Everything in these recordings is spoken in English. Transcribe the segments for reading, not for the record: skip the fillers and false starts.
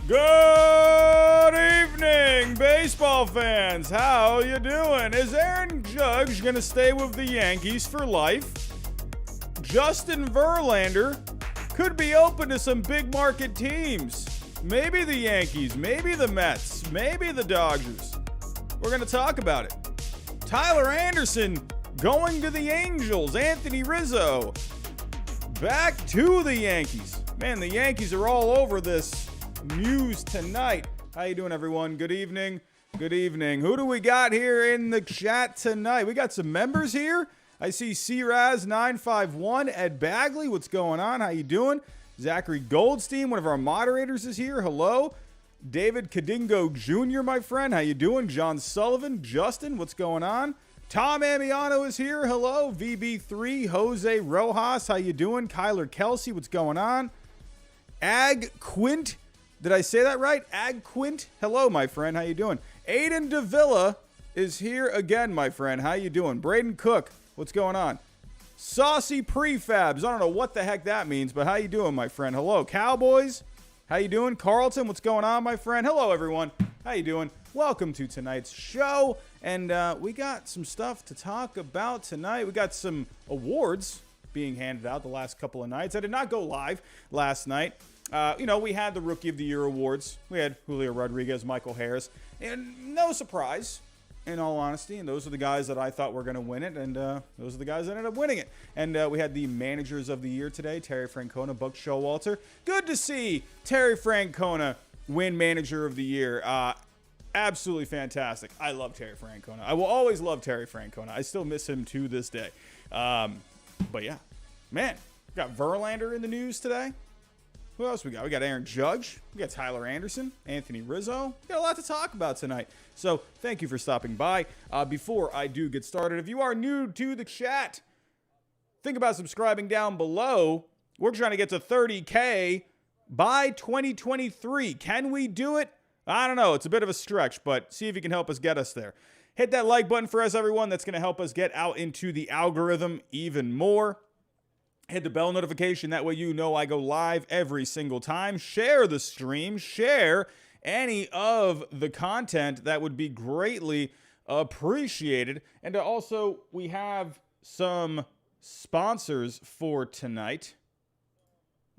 Good evening, baseball fans. How you doing? Is Aaron Judge going to stay with the Yankees for life? Justin Verlander could be open to some big market teams. Maybe the Yankees, maybe the Mets, maybe the Dodgers. We're going to talk about it. Tyler Anderson going to the Angels. Anthony Rizzo back to the Yankees. Man, the Yankees are all over this news tonight. How you doing, everyone? Good evening. Good evening. Who do we got here in the chat tonight? We got some members here. I see CRaz951, Ed Bagley. What's going on? How you doing? Zachary Goldstein, one of our moderators, is here. Hello. David Kadingo Jr., my friend. How you doing? John Sullivan. Justin, what's going on? Tom Amiano is here. Hello. VB3, Jose Rojas. How you doing? Kyler Kelsey, what's going on? Ag Quint. Did I say that right? Ag Quint. Hello, my friend. How you doing? Aiden Davila is here again, my friend. How you doing? Braden Cook. What's going on? Saucy Prefabs. I don't know what the heck that means, but how you doing, my friend? Hello, Cowboys. How you doing? Carlton, what's going on, my friend? Hello, everyone. How you doing? Welcome to tonight's show. And we got some stuff to talk about tonight. We got some awards being handed out the last couple of nights. I did not go live last night. We had the Rookie of the Year awards. We had Julio Rodriguez, Michael Harris. And no surprise, in all honesty. And those are the guys that I thought were going to win it. And those are the guys that ended up winning it. And we had the Managers of the Year today, Terry Francona, Buck Showalter. Good to see Terry Francona win Manager of the Year. Absolutely fantastic. I love Terry Francona. I will always love Terry Francona. I still miss him to this day. But yeah, man, we got Verlander in the news today. Who else we got? We got Aaron Judge. We got Tyler Anderson, Anthony Rizzo. We got a lot to talk about tonight. So thank you for stopping by. Before I do get started, if you are new to the chat, think about subscribing down below. We're trying to get to 30K by 2023. Can we do it? I don't know. It's a bit of a stretch, but see if you can help us get us there. Hit that like button for us, everyone. That's going to help us get out into the algorithm even more. Hit the bell notification. That way you know I go live every single time. Share the stream. Share any of the content. That would be greatly appreciated. And also, we have some sponsors for tonight.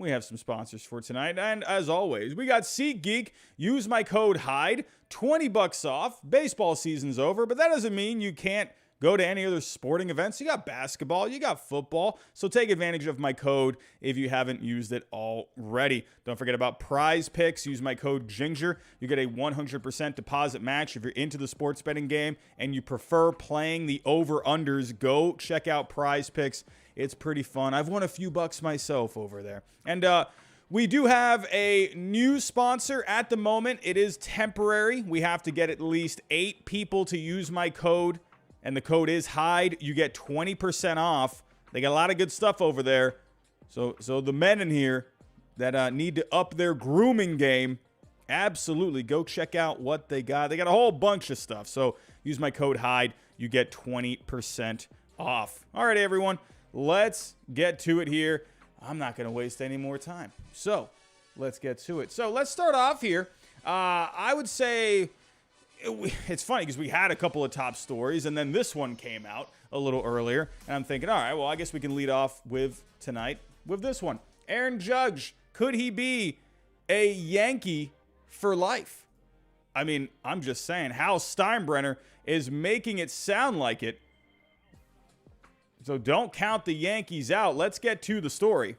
And as always, we got SeatGeek. Use my code HYDE. $20 off. Baseball season's over, but that doesn't mean you can't go to any other sporting events. You got basketball, you got football. So take advantage of my code if you haven't used it already. Don't forget about Prize Picks. Use my code GINGER. You get a 100% deposit match if you're into the sports betting game and you prefer playing the over-unders. Go check out Prize Picks. It's pretty fun. I've won a few bucks myself over there. And we do have a new sponsor at the moment. It is temporary. We have to get at least 8 people to use my code. And the code is HYDE. You get 20% off. They got a lot of good stuff over there. So the men in here that need to up their grooming game, absolutely go check out what they got. They got a whole bunch of stuff. So use my code HYDE. You get 20% off. All right, everyone. Let's get to it here. I'm not going to waste any more time. So let's get to it. So let's start off here. I would say it's funny because we had a couple of top stories and then this one came out a little earlier. And I'm thinking, all right, well, I guess we can lead off with tonight with this one. Aaron Judge, could he be a Yankee for life? I mean, I'm just saying, Hal Steinbrenner is making it sound like it. So don't count the Yankees out. Let's get to the story.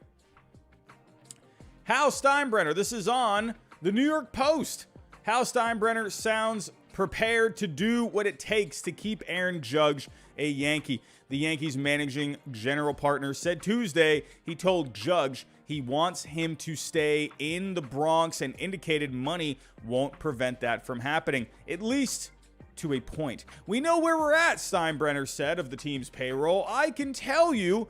Hal Steinbrenner, this is on the New York Post. Hal Steinbrenner sounds prepared to do what it takes to keep Aaron Judge a Yankee. The Yankees managing general partner said Tuesday he told Judge he wants him to stay in the Bronx and indicated money won't prevent that from happening, at least to a point. We know where we're at, Steinbrenner said of the team's payroll. I can tell you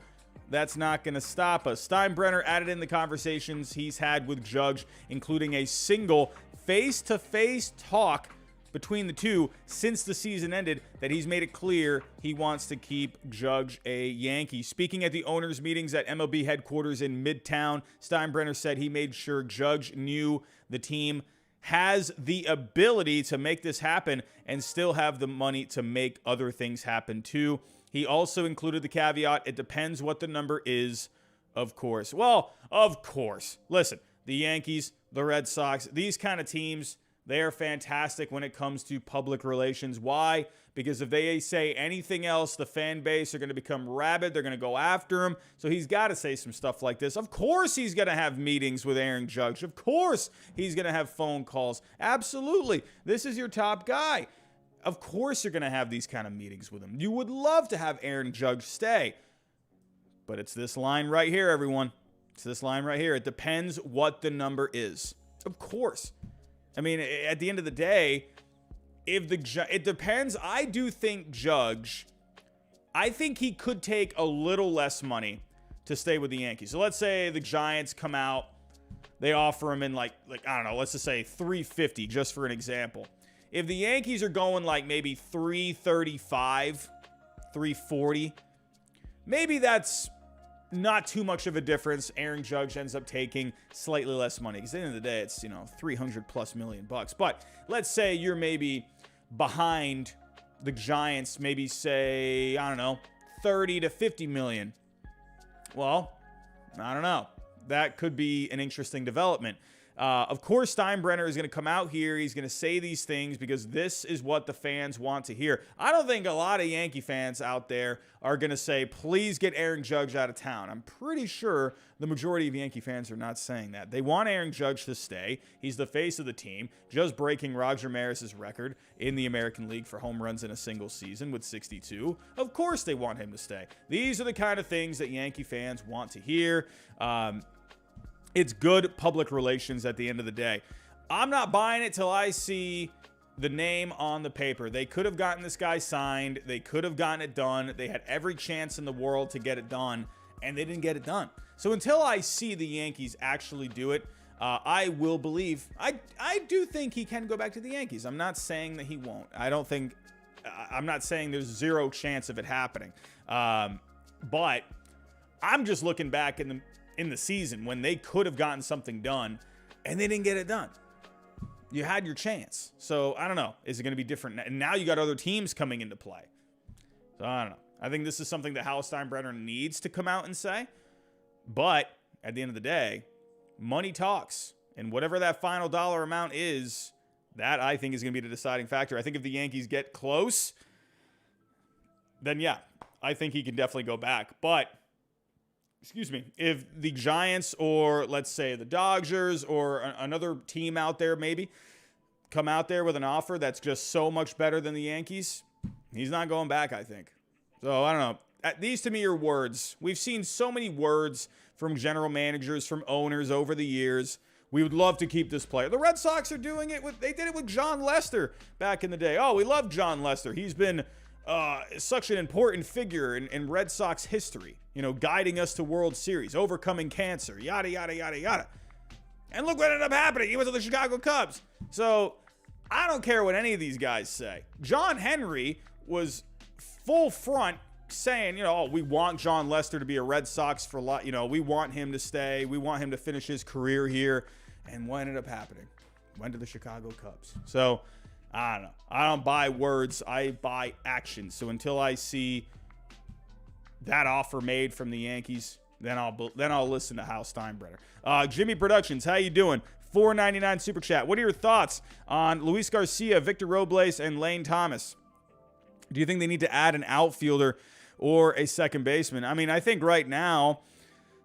that's not going to stop us. Steinbrenner added in the conversations he's had with Judge, including a single face-to-face talk between the two since the season ended, that he's made it clear he wants to keep Judge a Yankee. Speaking at the owners' meetings at MLB headquarters in Midtown, Steinbrenner said he made sure Judge knew the team has the ability to make this happen and still have the money to make other things happen too. He also included the caveat, it depends what the number is, of course. Well, of course. Listen, the Yankees, the Red Sox, these kind of teams, they are fantastic when it comes to public relations. Why? Because if they say anything else, the fan base are going to become rabid. They're going to go after him. So he's got to say some stuff like this. Of course he's going to have meetings with Aaron Judge. Of course he's going to have phone calls. Absolutely. This is your top guy. Of course you're going to have these kind of meetings with him. You would love to have Aaron Judge stay. But it's this line right here, everyone. It's this line right here. It depends what the number is. Of course. I mean, at the end of the day, it depends. I do think Judge, I think he could take a little less money to stay with the Yankees. So let's say the Giants come out, they offer him in like I don't know, let's just say $350 just for an example. If the Yankees are going like maybe $335, $340, maybe that's not too much of a difference. Aaron Judge ends up taking slightly less money because at the end of the day, it's, $300+ million bucks. But let's say you're maybe behind the Giants, maybe say, I don't know, 30 to 50 million. Well, I don't know. That could be an interesting development. Of course, Steinbrenner is going to come out here. He's going to say these things because this is what the fans want to hear. I don't think a lot of Yankee fans out there are going to say, please get Aaron Judge out of town. I'm pretty sure the majority of Yankee fans are not saying that. They want Aaron Judge to stay. He's the face of the team, just breaking Roger Maris's record in the American League for home runs in a single season with 62. Of course they want him to stay. These are the kind of things that Yankee fans want to hear. It's good public relations at the end of the day. I'm not buying it till I see the name on the paper. They could have gotten this guy signed. They could have gotten it done. They had every chance in the world to get it done, and they didn't get it done. So until I see the Yankees actually do it, I will believe. I do think he can go back to the Yankees. I'm not saying that he won't. I'm not saying there's zero chance of it happening. But I'm just looking back in the season when they could have gotten something done and they didn't get it done. You had your chance. So I don't know. Is it going to be different? And now you got other teams coming into play. So I don't know. I think this is something that Hal Steinbrenner needs to come out and say. But at the end of the day, money talks. And whatever that final dollar amount is, that I think is going to be the deciding factor. I think if the Yankees get close, then yeah, I think he can definitely go back. But if the Giants or let's say the Dodgers or another team out there maybe come out there with an offer that's just so much better than the Yankees, he's not going back, I think. So I don't know. These to me are words. We've seen so many words from general managers, from owners over the years. We would love to keep this player. The Red Sox are doing it they did it with John Lester back in the day. Oh, we love John Lester. He's been such an important figure in Red Sox history, guiding us to World Series, overcoming cancer, yada, yada, yada, yada. And look what ended up happening. He went to the Chicago Cubs. So I don't care what any of these guys say. John Henry was full front saying, we want John Lester to be a Red Sox for life. We want him to stay. We want him to finish his career here. And what ended up happening? Went to the Chicago Cubs. So I don't know. I don't buy words. I buy action. So until I see that offer made from the Yankees, then I'll listen to Hal Steinbrenner. Jimmy Productions, how you doing? $4.99 super chat. What are your thoughts on Luis Garcia, Victor Robles, and Lane Thomas? Do you think they need to add an outfielder or a second baseman? I mean, I think right now,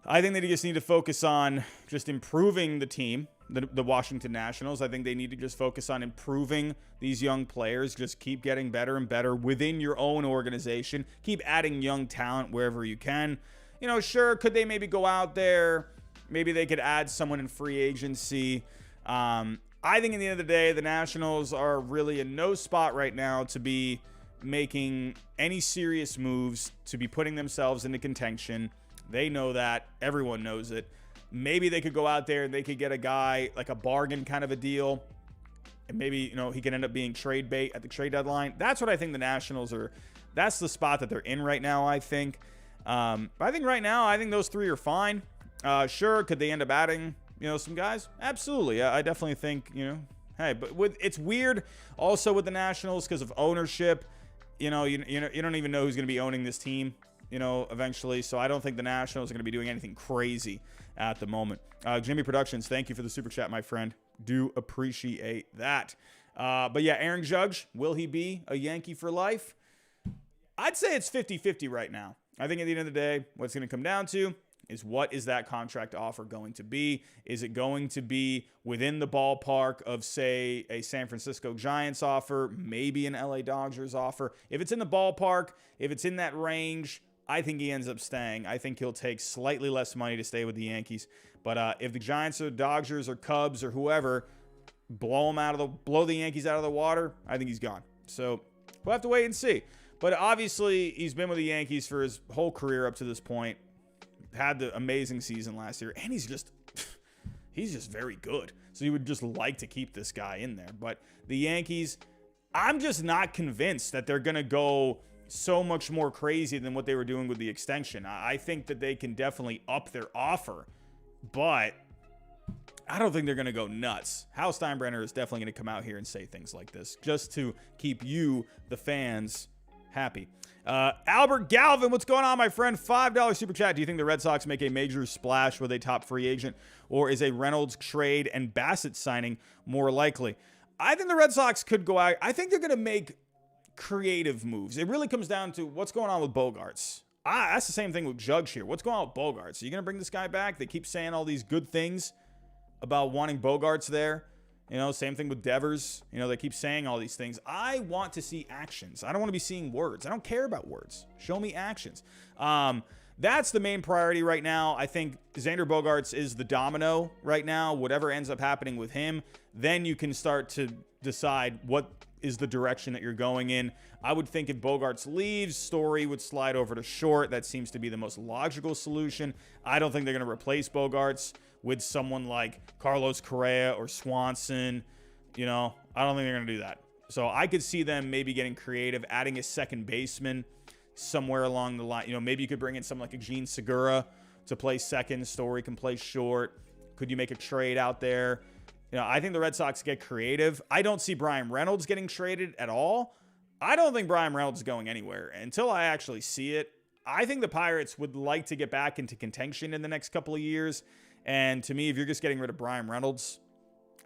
I think they just need to focus on just improving the team, the Washington Nationals. I think they need to just focus on improving these young players. Just keep getting better and better within your own organization. Keep adding young talent wherever you can. Sure, could they maybe go out there? Maybe they could add someone in free agency. I think at the end of the day, the Nationals are really in no spot right now to be making any serious moves, to be putting themselves into contention. They know that. Everyone knows it. Maybe they could go out there and they could get a guy like a bargain kind of a deal. And maybe, he can end up being trade bait at the trade deadline. That's what I think the Nationals are. That's the spot that they're in right now, I think. But I think right now, I think those three are fine. Sure, could they end up adding, some guys? Absolutely. I definitely think, Hey, but it's weird also with the Nationals because of ownership. You don't even know who's going to be owning this team, eventually. So I don't think the Nationals are going to be doing anything crazy at the moment. Jimmy Productions, thank you for the super chat, my friend. Do appreciate that. But yeah, Aaron Judge, will he be a Yankee for life? I'd say it's 50-50 right now. I think at the end of the day, what it's going to come down to is what is that contract offer going to be? Is it going to be within the ballpark of, say, a San Francisco Giants offer, maybe an LA Dodgers offer? If it's in the ballpark, if it's in that range, I think he ends up staying. I think he'll take slightly less money to stay with the Yankees. But if the Giants or Dodgers or Cubs or whoever blow the Yankees out of the water, I think he's gone. So we'll have to wait and see. But obviously, he's been with the Yankees for his whole career up to this point. Had the amazing season last year, and he's just very good. So you would just like to keep this guy in there. But the Yankees, I'm just not convinced that they're going to go so much more crazy than what they were doing with the extension. I think that they can definitely up their offer, but I don't think they're going to go nuts. Hal Steinbrenner is definitely going to come out here and say things like this just to keep you, the fans, happy. Albert Galvin, what's going on, my friend? $5 super chat. Do you think the Red Sox make a major splash with a top free agent, or is a Reynolds trade and Bassett signing more likely? I think the Red Sox could go out. I think they're going to make creative moves. It really comes down to what's going on with Bogarts. That's the same thing with Judge here. What's going on with Bogarts? Are you going to bring this guy back? They keep saying all these good things about wanting Bogarts there. Same thing with Devers. They keep saying all these things. I want to see actions. I don't want to be seeing words. I don't care about words. Show me actions. That's the main priority right now. I think Xander Bogaerts is the domino right now. Whatever ends up happening with him, then you can start to decide what is the direction that you're going in. I would think if Bogaerts leaves, Story would slide over to short. That seems to be the most logical solution. I don't think they're going to replace Bogaerts with someone like Carlos Correa or Swanson. I don't think they're going to do that. So I could see them maybe getting creative, adding a second baseman somewhere along the line. Maybe you could bring in someone like a Gene Segura to play second. Story can play short. Could you make a trade out there? I think the Red Sox get creative. I don't see Brian Reynolds getting traded at all. I don't think Brian Reynolds is going anywhere until I actually see it. I think the Pirates would like to get back into contention in the next couple of years. And to me, if you're just getting rid of Brian Reynolds,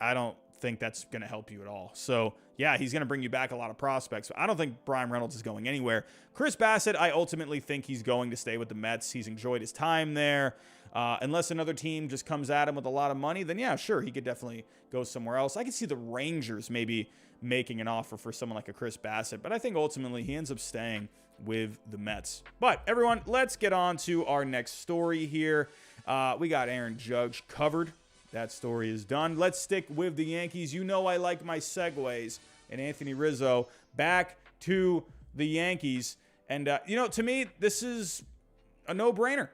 I don't think that's going to help you at all. So, yeah, he's going to bring you back a lot of prospects. But I don't think Brian Reynolds is going anywhere. Chris Bassett, I ultimately think he's going to stay with the Mets. He's enjoyed his time there. Unless another team just comes at him with a lot of money, then, yeah, sure, he could definitely go somewhere else. I could see the Rangers maybe making an offer for someone like a Chris Bassett. But I think ultimately he ends up staying with the Mets. But, everyone, let's get on to our next story here. We got Aaron Judge covered. That story is done. Let's stick with the Yankees. I like my segues. And Anthony Rizzo back to the Yankees. And, to me, this is a no-brainer.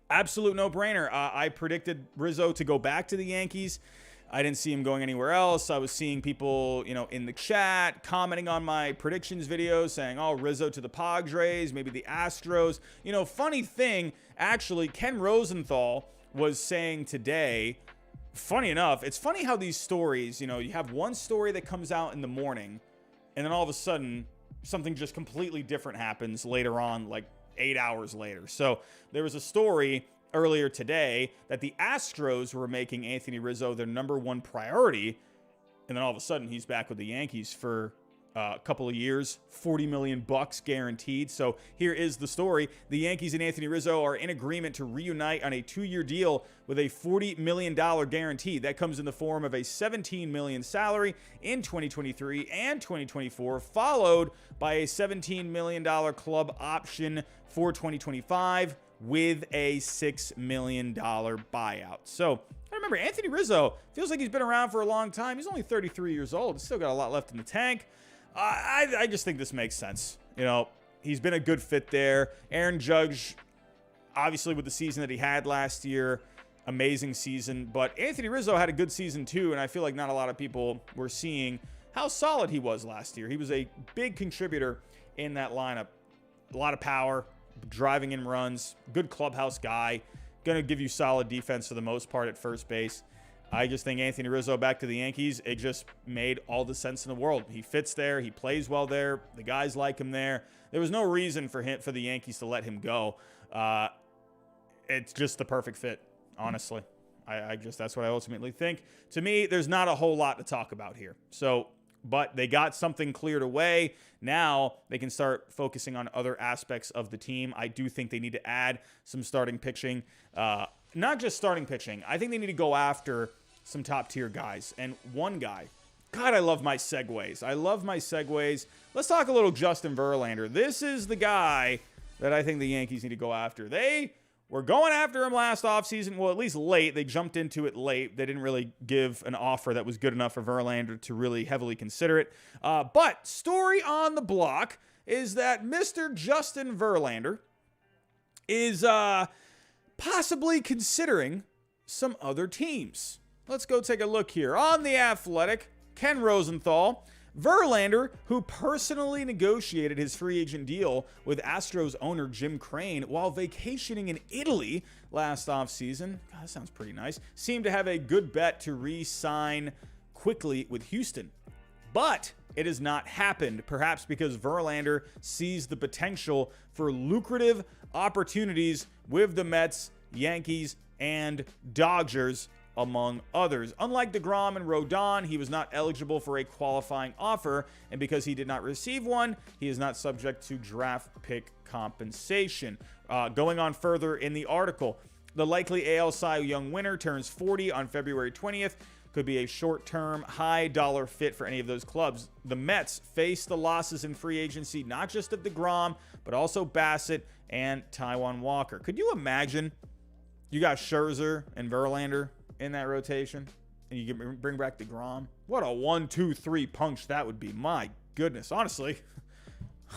Absolute no-brainer. I predicted Rizzo to go back to the Yankees. I didn't see him going anywhere else. I was seeing people, in the chat commenting on my predictions videos saying, oh, Rizzo to the Padres, maybe the Astros. Funny thing, actually, Ken Rosenthal was saying today, funny enough, it's funny how these stories, you have one story that comes out in the morning, and then all of a sudden, something just completely different happens later on, like 8 hours later. So there was a story earlier today that the Astros were making Anthony Rizzo their number one priority, and then all of a sudden he's back with the Yankees for a couple of years, $40 million guaranteed. So here is the story. The Yankees and Anthony Rizzo are in agreement to reunite on a 2-year deal with a $40 million guarantee. That comes in the form of a $17 million salary in 2023 and 2024, followed by a $17 million club option for 2025 with a $6 million buyout. So I remember Anthony Rizzo feels like he's been around for a long time. He's only 33 years old. He's still got a lot left in the tank. I just think this makes sense. He's been a good fit there. Aaron Judge, obviously with the season that he had last year, amazing season. But Anthony Rizzo had a good season too, and I feel like not a lot of people were seeing how solid he was last year. He was a big contributor in that lineup. A lot of power, driving in runs, good clubhouse guy, going to give you solid defense for the most part at first base. I just think Anthony Rizzo back to the Yankees, it just made all the sense in the world. He fits there. He plays well there. The guys like him there. There was no reason for the Yankees to let him go. It's just the perfect fit, honestly. That's what I ultimately think. To me, there's not a whole lot to talk about here. But they got something cleared away. Now they can start focusing on other aspects of the team. I do think they need to add some starting pitching. Not just starting pitching. I think they need to go after some top-tier guys. And one guy, God, I love my segues. Let's talk a little Justin Verlander. This is the guy that I think the Yankees need to go after. They were going after him last offseason. Well, at least late. They jumped into it late. They didn't really give an offer that was good enough for Verlander to really heavily consider it. But story on the block is that Mr. Justin Verlander is possibly considering some other teams. Let's go take a look here. On The Athletic, Ken Rosenthal, Verlander, who personally negotiated his free agent deal with Astros owner Jim Crane while vacationing in Italy last offseason, God, that sounds pretty nice, seemed to have a good bet to re-sign quickly with Houston. But it has not happened, perhaps because Verlander sees the potential for lucrative opportunities with the Mets, Yankees, and Dodgers, among others. Unlike DeGrom and Rodon, he was not eligible for a qualifying offer, and because he did not receive one, he is not subject to draft pick compensation. Going on further in the article, the likely AL Cy Young winner turns 40 on February 20th. Could be a short-term, high-dollar fit for any of those clubs. The Mets face the losses in free agency, not just of DeGrom, but also Bassett and Taijuan Walker. Could you imagine you got Scherzer and Verlander in that rotation, and you can bring back DeGrom? What a 1-2-3 punch that would be. My goodness. Honestly,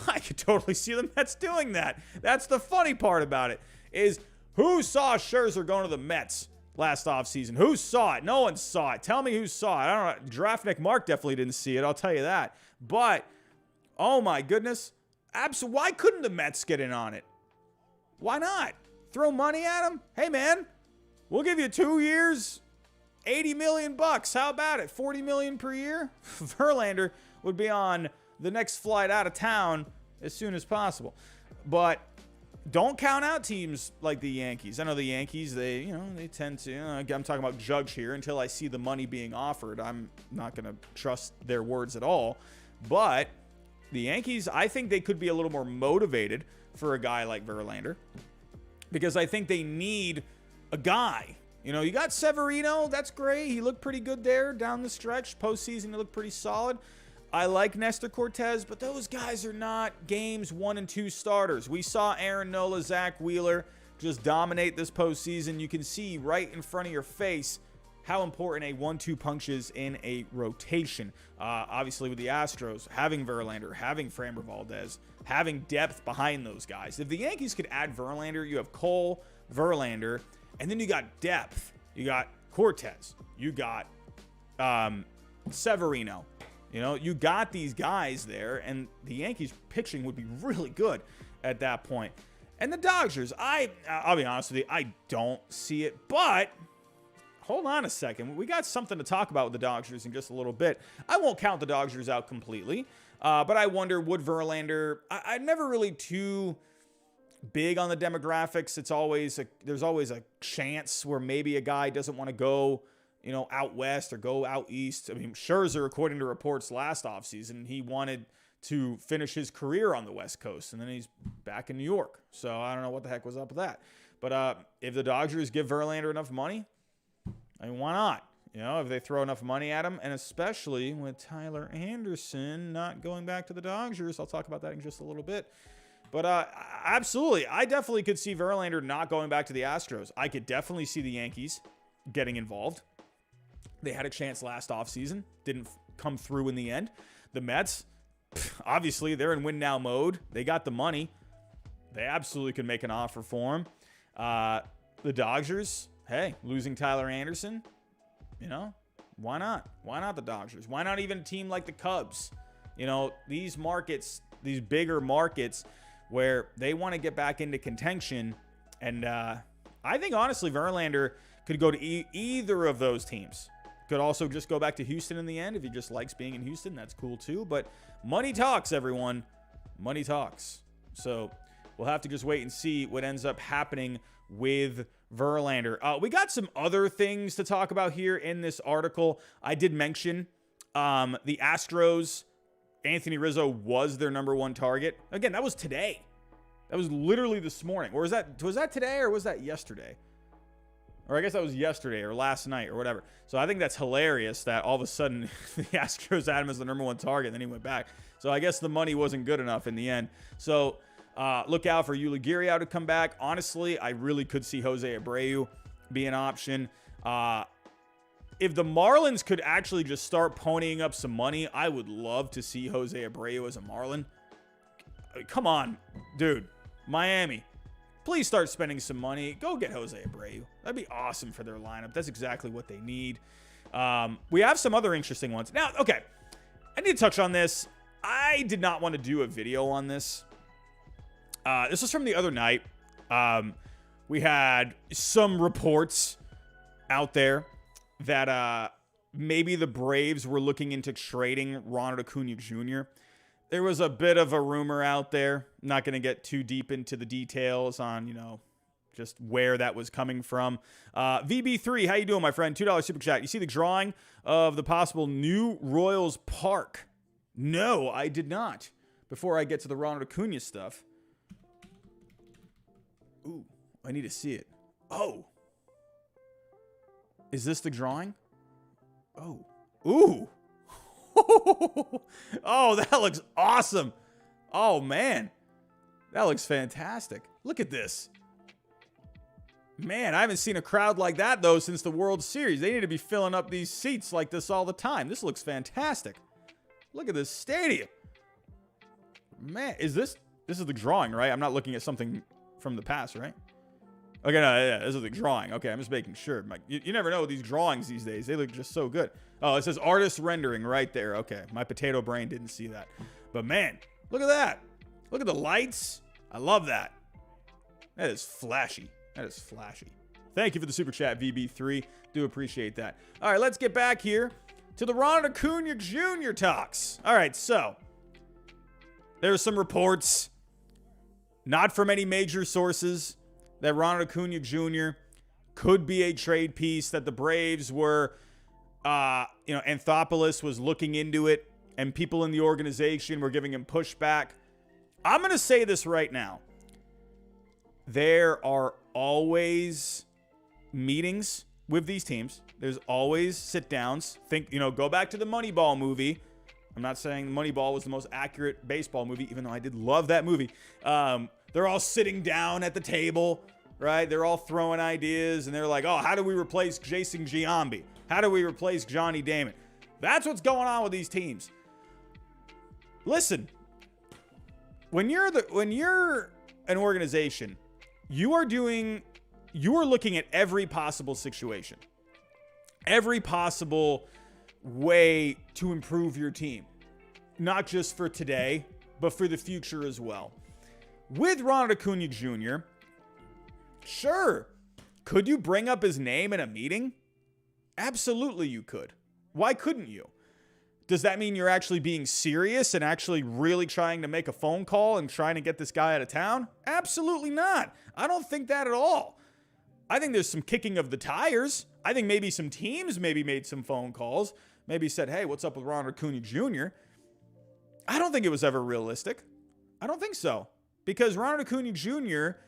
I could totally see the Mets doing that. That's the funny part about it, is who saw Scherzer going to the Mets last offseason? Who saw it? No one saw it. Tell me who saw it. I don't know. Draftnik Mark definitely didn't see it. I'll tell you that. But, oh my goodness. Why couldn't the Mets get in on it? Why not? Throw money at him? Hey, man, we'll give you 2 years, $80 million. How about it? $40 million per year? Verlander would be on the next flight out of town as soon as possible. But don't count out teams like the Yankees. I know the Yankees, they tend to, I'm talking about Judge here. Until I see the money being offered, I'm not going to trust their words at all. But the Yankees, I think they could be a little more motivated for a guy like Verlander, because I think they need a guy. You got Severino. That's great. He looked pretty good there down the stretch. Postseason, he looked pretty solid. I like Nestor Cortez, but those guys are not games 1 and 2 starters. We saw Aaron Nola, Zach Wheeler just dominate this postseason. You can see right in front of your face how important a 1-2 punch is in a rotation. Obviously, with the Astros, having Verlander, having Framber Valdez, having depth behind those guys. If the Yankees could add Verlander, you have Cole, Verlander, and then you got depth. You got Cortez. You got Severino. You got these guys there, and the Yankees pitching would be really good at that point. And the Dodgers, I'll be honest with you, I don't see it, but hold on a second. We got something to talk about with the Dodgers in just a little bit. I won't count the Dodgers out completely, but I wonder, would Verlander, I'm never really too big on the demographics. There's always a chance where maybe a guy doesn't want to go out west or go out east. I mean, Scherzer, according to reports last offseason, he wanted to finish his career on the West Coast, and then he's back in New York. So I don't know what the heck was up with that. But if the Dodgers give Verlander enough money, I mean, why not? If they throw enough money at him, and especially with Tyler Anderson not going back to the Dodgers. I'll talk about that in just a little bit. But absolutely, I definitely could see Verlander not going back to the Astros. I could definitely see the Yankees getting involved. They had a chance last offseason. Didn't come through in the end. The Mets, obviously, they're in win-now mode. They got the money. They absolutely could make an offer for him. The Dodgers, hey, losing Tyler Anderson, why not? Why not the Dodgers? Why not even a team like the Cubs? These markets, these bigger markets where they want to get back into contention. And I think, honestly, Verlander Could go to either of those teams. Could also just go back to Houston in the end if he just likes being in Houston. That's cool too. But money talks, everyone. Money talks. So we'll have to just wait and see what ends up happening with Verlander. We got some other things to talk about here in this article. I did mention the Astros. Anthony Rizzo was their number one target. Again, that was today. That was literally this morning. Or was that today or was that yesterday? Or I guess that was yesterday or last night or whatever. So I think that's hilarious that all of a sudden the Astros had him as the number one target and then he went back. So I guess the money wasn't good enough in the end. So look out for Yuli Gurriel to come back. Honestly, I really could see Jose Abreu be an option. If the Marlins could actually just start ponying up some money, I would love to see Jose Abreu as a Marlin. Come on, dude. Miami. Please start spending some money. Go get Jose Abreu. That'd be awesome for their lineup. That's exactly what they need. We have some other interesting ones. Now, okay. I need to touch on this. I did not want to do a video on this. This was from the other night. We had some reports out there that maybe the Braves were looking into trading Ronald Acuna Jr. There was a bit of a rumor out there. I'm not going to get too deep into the details on, just where that was coming from. VB3, how you doing, my friend? $2 super chat. You see the drawing of the possible new Royals Park? No, I did not. Before I get to the Ronald Acuna stuff. Ooh, I need to see it. Oh. Is this the drawing? Oh. Ooh. Oh, that looks awesome. Oh, man. That looks fantastic. Look at this. Man, I haven't seen a crowd like that, though, since the World Series. They need to be filling up these seats like this all the time. This looks fantastic. Look at this stadium. Man, is this is the drawing, right? I'm not looking at something from the past, right? Okay, no, yeah, this is the drawing. Okay, I'm just making sure. You never know with these drawings these days. They look just so good. Oh, it says artist rendering right there. Okay, my potato brain didn't see that. But man, look at that. Look at the lights. I love that. That is flashy. That is flashy. Thank you for the super chat, VB3. Do appreciate that. All right, let's get back here to the Ronald Acuna Jr. talks. All right, so there's some reports, not from any major sources, that Ronald Acuna Jr. could be a trade piece, that the Braves were, Anthopoulos was looking into it, and people in the organization were giving him pushback. I'm going to say this right now. There are always meetings with these teams. There's always sit-downs. Go back to the Moneyball movie. I'm not saying Moneyball was the most accurate baseball movie, even though I did love that movie. They're all sitting down at the table, right? They're all throwing ideas, and they're like, oh, how do we replace Jason Giambi? How do we replace Johnny Damon? That's what's going on with these teams. Listen, when you're an organization, you are looking at every possible situation, every possible way to improve your team, not just for today, but for the future as well. With Ronald Acuna Jr., sure, could you bring up his name in a meeting? Absolutely you could. Why couldn't you? Does that mean you're actually being serious and actually really trying to make a phone call and trying to get this guy out of town? Absolutely not. I don't think that at all. I think there's some kicking of the tires. I think maybe some teams made some phone calls, maybe said, hey, what's up with Ronald Acuna Jr.? I don't think it was ever realistic. I don't think so. Because Ronald Acuna Jr.,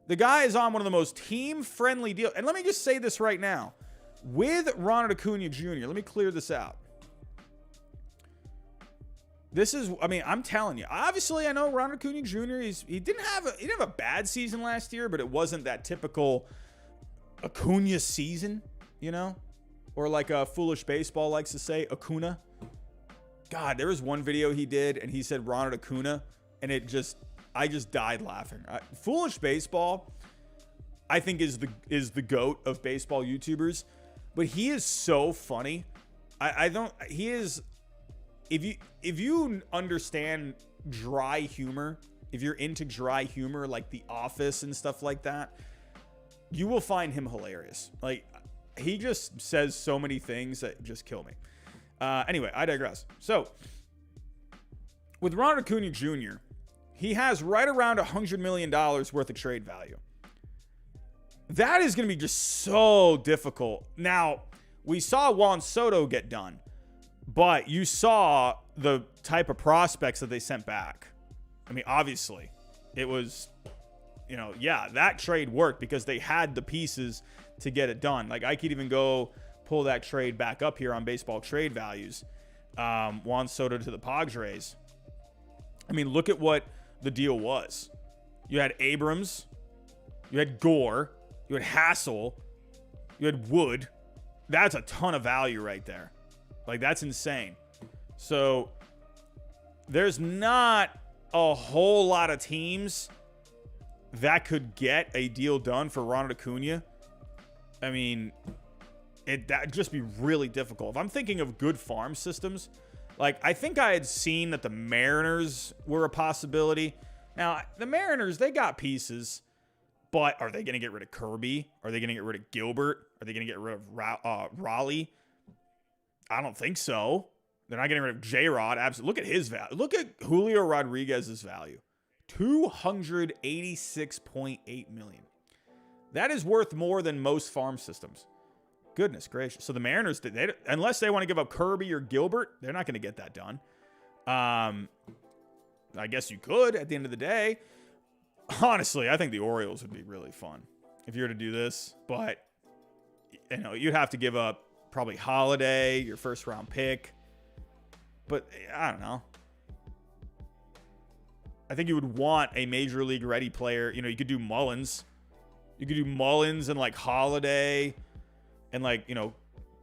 the guy is on one of the most team-friendly deals. And let me just say this right now. With Ronald Acuna Jr., let me clear this out. I'm telling you. Obviously, I know Ronald Acuna Jr., he didn't have a bad season last year, but it wasn't that typical Acuna season, Or like Foolish Baseball likes to say, Acuna. God, there was one video he did, and he said Ronald Acuna, and I just died laughing. Foolish Baseball, I think, is the GOAT of baseball YouTubers, but he is so funny. If you understand dry humor, if you're into dry humor like The Office and stuff like that, you will find him hilarious. Like, he just says so many things that just kill me. Anyway, I digress. So, with Ronald Acuna Jr., he has right around $100 million worth of trade value. That is going to be just so difficult. Now, we saw Juan Soto get done, but you saw the type of prospects that they sent back. I mean, obviously, it was, yeah, that trade worked because they had the pieces to get it done. Like, I could even go pull that trade back up here on baseball trade values. Juan Soto to the Padres. I mean, look at what the deal was. You had Abrams, you had Gore, you had Hassel, you had Wood. That's a ton of value right there. Like, that's insane. So there's not a whole lot of teams that could get a deal done for Ronald Acuna. I mean, that'd just be really difficult. If I'm thinking of good farm systems, like, I think I had seen that the Mariners were a possibility. Now, the Mariners, they got pieces, but are they going to get rid of Kirby? Are they going to get rid of Gilbert? Are they going to get rid of Raleigh? I don't think so. They're not getting rid of J-Rod. Absolutely. Look at his value. Look at Julio Rodriguez's value. $286.8 million. That is worth more than most farm systems. Goodness gracious. So the Mariners, unless they want to give up Kirby or Gilbert, they're not going to get that done. I guess you could at the end of the day. Honestly, I think the Orioles would be really fun if you were to do this. But, you'd have to give up probably Holiday, your first round pick. But I don't know. I think you would want a major league ready player. You could do Mullins. You could do Mullins and like Holiday and like,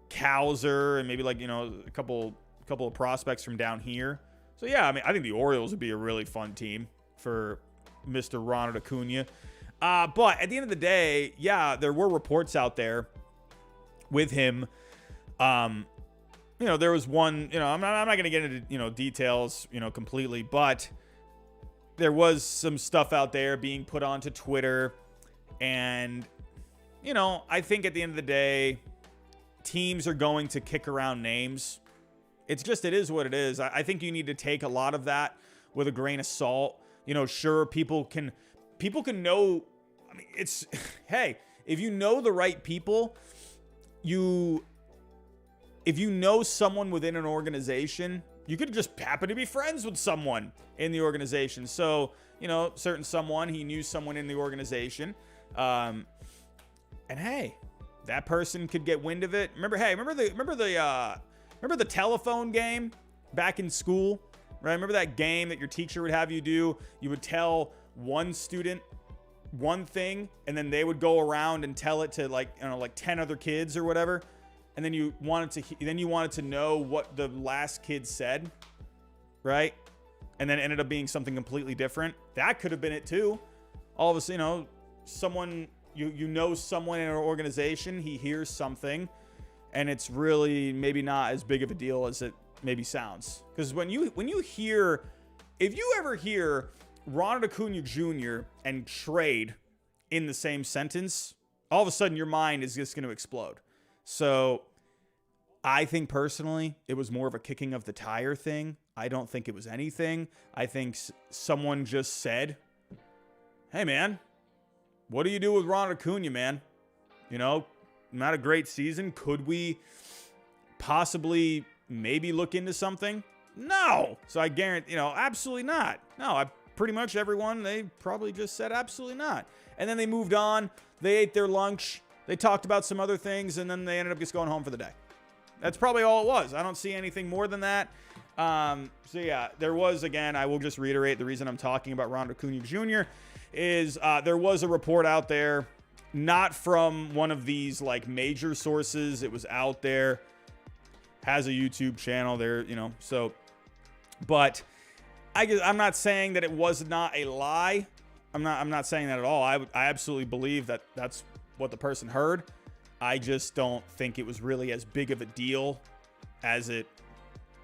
Kowser and maybe like, a couple of prospects from down here. So yeah, I mean, I think the Orioles would be a really fun team for Mr. Ronald Acuna. But at the end of the day, yeah, there were reports out there with him. There was one, I'm not going to get into, details, completely, but there was some stuff out there being put onto Twitter. And, I think at the end of the day, teams are going to kick around names. It is what it is. I think you need to take a lot of that with a grain of salt. Sure, people can know. I mean, it's, hey, if you know the right people, if you know someone within an organization, you could just happen to be friends with someone in the organization. So, certain someone, he knew someone in the organization. And hey, that person could get wind of it. Remember the telephone game back in school, right? Remember that game that your teacher would have you do? You would tell one student one thing, and then they would go around and tell it to like 10 other kids or whatever. And then you wanted to know what the last kid said, right? And then it ended up being something completely different. That could have been it too. All of a sudden, someone someone in an organization, he hears something, and it's really maybe not as big of a deal as it maybe sounds. Because if you ever hear Ronald Acuna Jr. and trade in the same sentence, all of a sudden your mind is just going to explode. So I think personally it was more of a kicking of the tire thing. I don't think it was anything. I think someone just said, hey man, what do you do with Ronald Acuna, man? Not a great season. Could we possibly maybe look into something? No. So I guarantee, absolutely not. No, pretty much everyone, they probably just said absolutely not. And then they moved on. They ate their lunch. They talked about some other things, and then they ended up just going home for the day. That's probably all it was. I don't see anything more than that. So yeah, there was, again, I will just reiterate the reason I'm talking about Ronald Acuna Jr. is there was a report out there, not from one of these like major sources. It was out there, has a YouTube channel there, so, but I'm not saying that it was not a lie. I'm not saying that at all. I absolutely believe that that's what the person heard. I just don't think it was really as big of a deal as it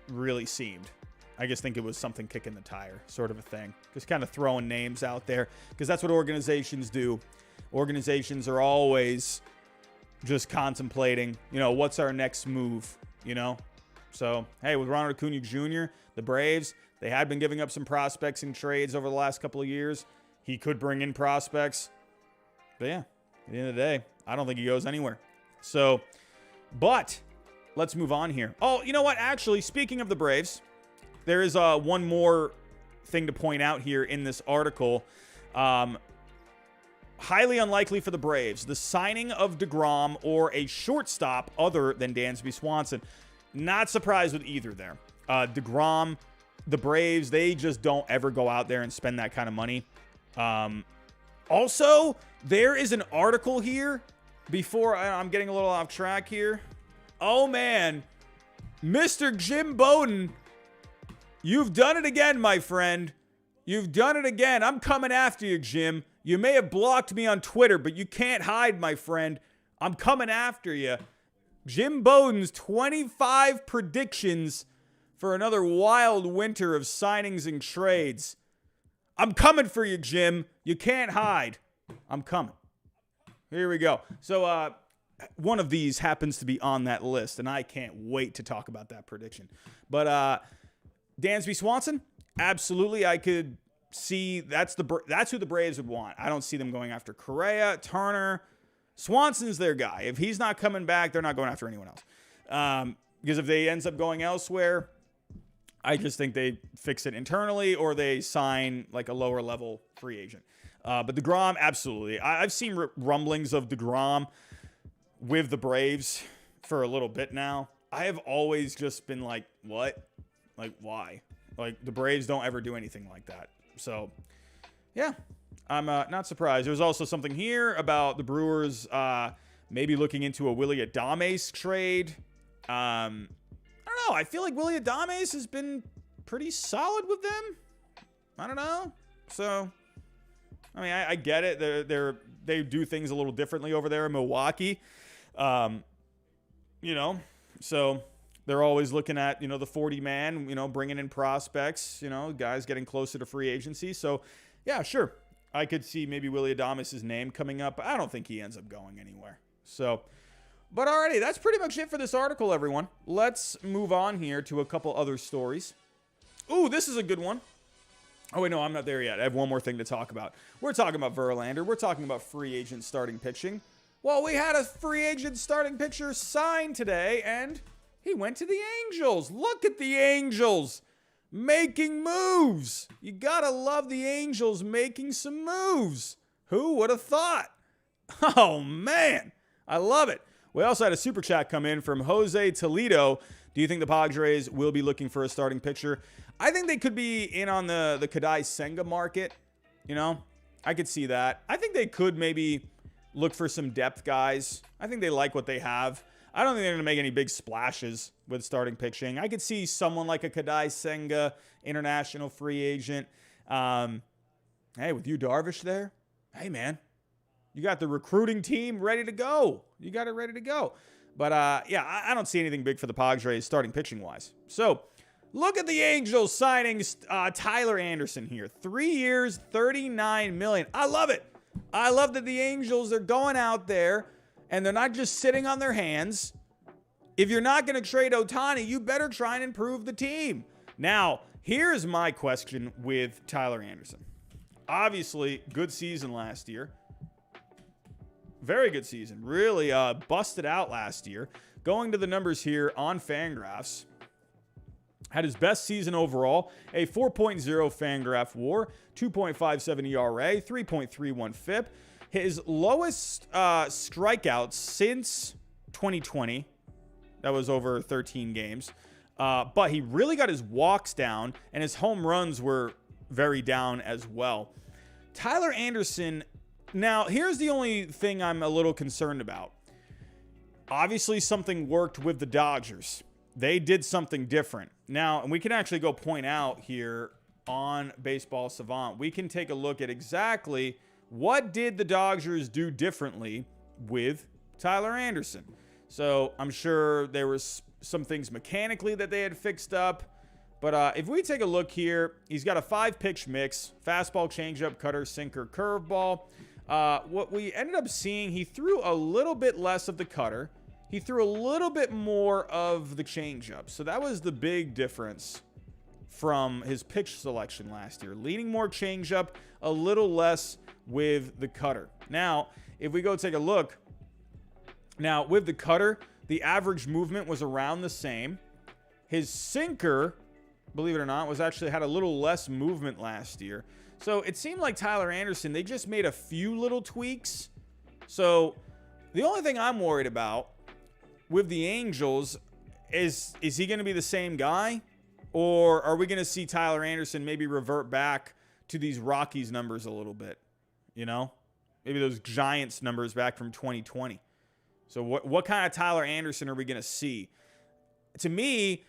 really seemed. I just think it was something kicking the tire sort of a thing. Just kind of throwing names out there because that's what organizations do. Organizations are always just contemplating, what's our next move, So, hey, with Ronald Acuna Jr., the Braves, they had been giving up some prospects in trades over the last couple of years. He could bring in prospects. But yeah, at the end of the day, I don't think he goes anywhere. So, but let's move on here. Oh, you know what? Actually, speaking of the Braves, there is one more thing to point out here in this article. Highly unlikely for the Braves, the signing of DeGrom or a shortstop other than Dansby Swanson. Not surprised with either there. DeGrom, the Braves, they just don't ever go out there and spend that kind of money. Also, there is an article here before I'm getting a little off track here. Oh, man. Mr. Jim Bowden, you've done it again, my friend. You've done it again. I'm coming after you, Jim. You may have blocked me on Twitter, but you can't hide, my friend. I'm coming after you. Jim Bowden's 25 predictions for another wild winter of signings and trades. I'm coming for you, Jim. You can't hide. I'm coming. Here we go. So, one of these happens to be on that list, and I can't wait to talk about that prediction. But Dansby Swanson, absolutely, I could see that's who the Braves would want. I don't see them going after Correa, Turner. Swanson's their guy. If he's not coming back, they're not going after anyone else. Because if they ends up going elsewhere, I just think they fix it internally or they sign like a lower level free agent. But DeGrom, absolutely. I've seen rumblings of DeGrom with the Braves for a little bit now. I have always just been like, what? Like, why? Like, the Braves don't ever do anything like that. So, yeah, I'm not surprised. There's also something here about the Brewers maybe looking into a Willy Adames trade. I don't know. I feel like Willy Adames has been pretty solid with them. I don't know. So, I mean, I get it. They do things a little differently over there in Milwaukee. So they're always looking at, the 40-man, bringing in prospects, guys getting closer to free agency. So, yeah, sure. I could see maybe Willy Adames' name coming up, but I don't think he ends up going anywhere. So, but alrighty, that's pretty much it for this article, everyone. Let's move on here to a couple other stories. Ooh, this is a good one. Oh, wait, no, I'm not there yet. I have one more thing to talk about. We're talking about Verlander. We're talking about free agent starting pitching. Well, we had a free agent starting pitcher signed today, and he went to the Angels. Look at the Angels making moves. You gotta love the Angels making some moves. Who would have thought? Oh, man. I love it. We also had a super chat come in from Jose Toledo. Do you think the Padres will be looking for a starting pitcher? I think they could be in on the Kadai Senga market. I could see that. I think they could maybe look for some depth guys. I think they like what they have. I don't think they're going to make any big splashes with starting pitching. I could see someone like a Kadai Senga, international free agent. Hey, with you, Darvish, there, hey, man, you got the recruiting team ready to go. You got it ready to go. But, yeah, I don't see anything big for the Padres starting pitching-wise. So, look at the Angels signing Tyler Anderson here. 3 years, $39 million. I love it. I love that the Angels are going out there and they're not just sitting on their hands. If you're not going to trade Ohtani, you better try and improve the team. Now, here's my question with Tyler Anderson. Obviously, good season last year. Very good season. Really busted out last year. Going to the numbers here on Fangraphs. Had his best season overall, a 4.0 Fangraph WAR, 2.57 ERA, 3.31 FIP. His lowest strikeouts since 2020. That was over 13 games. But he really got his walks down, and his home runs were very down as well. Tyler Anderson, now here's the only thing I'm a little concerned about. Obviously, something worked with the Dodgers. They did something different. Now, and we can actually go point out here on Baseball Savant. We can take a look at exactly what did the Dodgers do differently with Tyler Anderson. So I'm sure there was some things mechanically that they had fixed up. But if we take a look here, he's got a 5-pitch mix, fastball, changeup, cutter, sinker, curveball. What we ended up seeing, he threw a little bit less of the cutter. He threw a little bit more of the changeup. So that was the big difference from his pitch selection last year. Leaning more changeup, a little less with the cutter. Now, if we go take a look, now with the cutter, the average movement was around the same. His sinker, believe it or not, was actually had a little less movement last year. So it seemed like Tyler Anderson, they just made a few little tweaks. So the only thing I'm worried about with the Angels is he going to be the same guy? Or are we going to see Tyler Anderson maybe revert back to these Rockies numbers a little bit? You know? Maybe those Giants numbers back from 2020. So what kind of Tyler Anderson are we going to see? To me,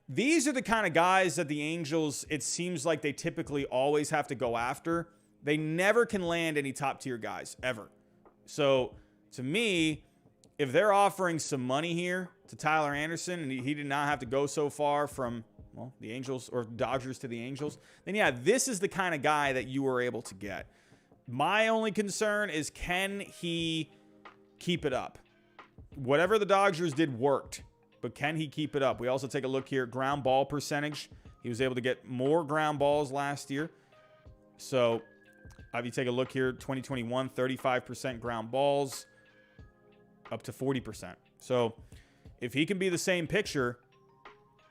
these are the kind of guys that the Angels, it seems like they typically always have to go after. They never can land any top-tier guys, ever. So, to me, if they're offering some money here to Tyler Anderson, and he did not have to go so far from, well, the Angels or Dodgers to the Angels, then yeah, this is the kind of guy that you were able to get. My only concern is, can he keep it up? Whatever the Dodgers did worked. But can he keep it up? We also take a look here. Ground ball percentage. He was able to get more ground balls last year. So if you take a look here, 2021, 35% ground balls, up to 40%. So if he can be the same pitcher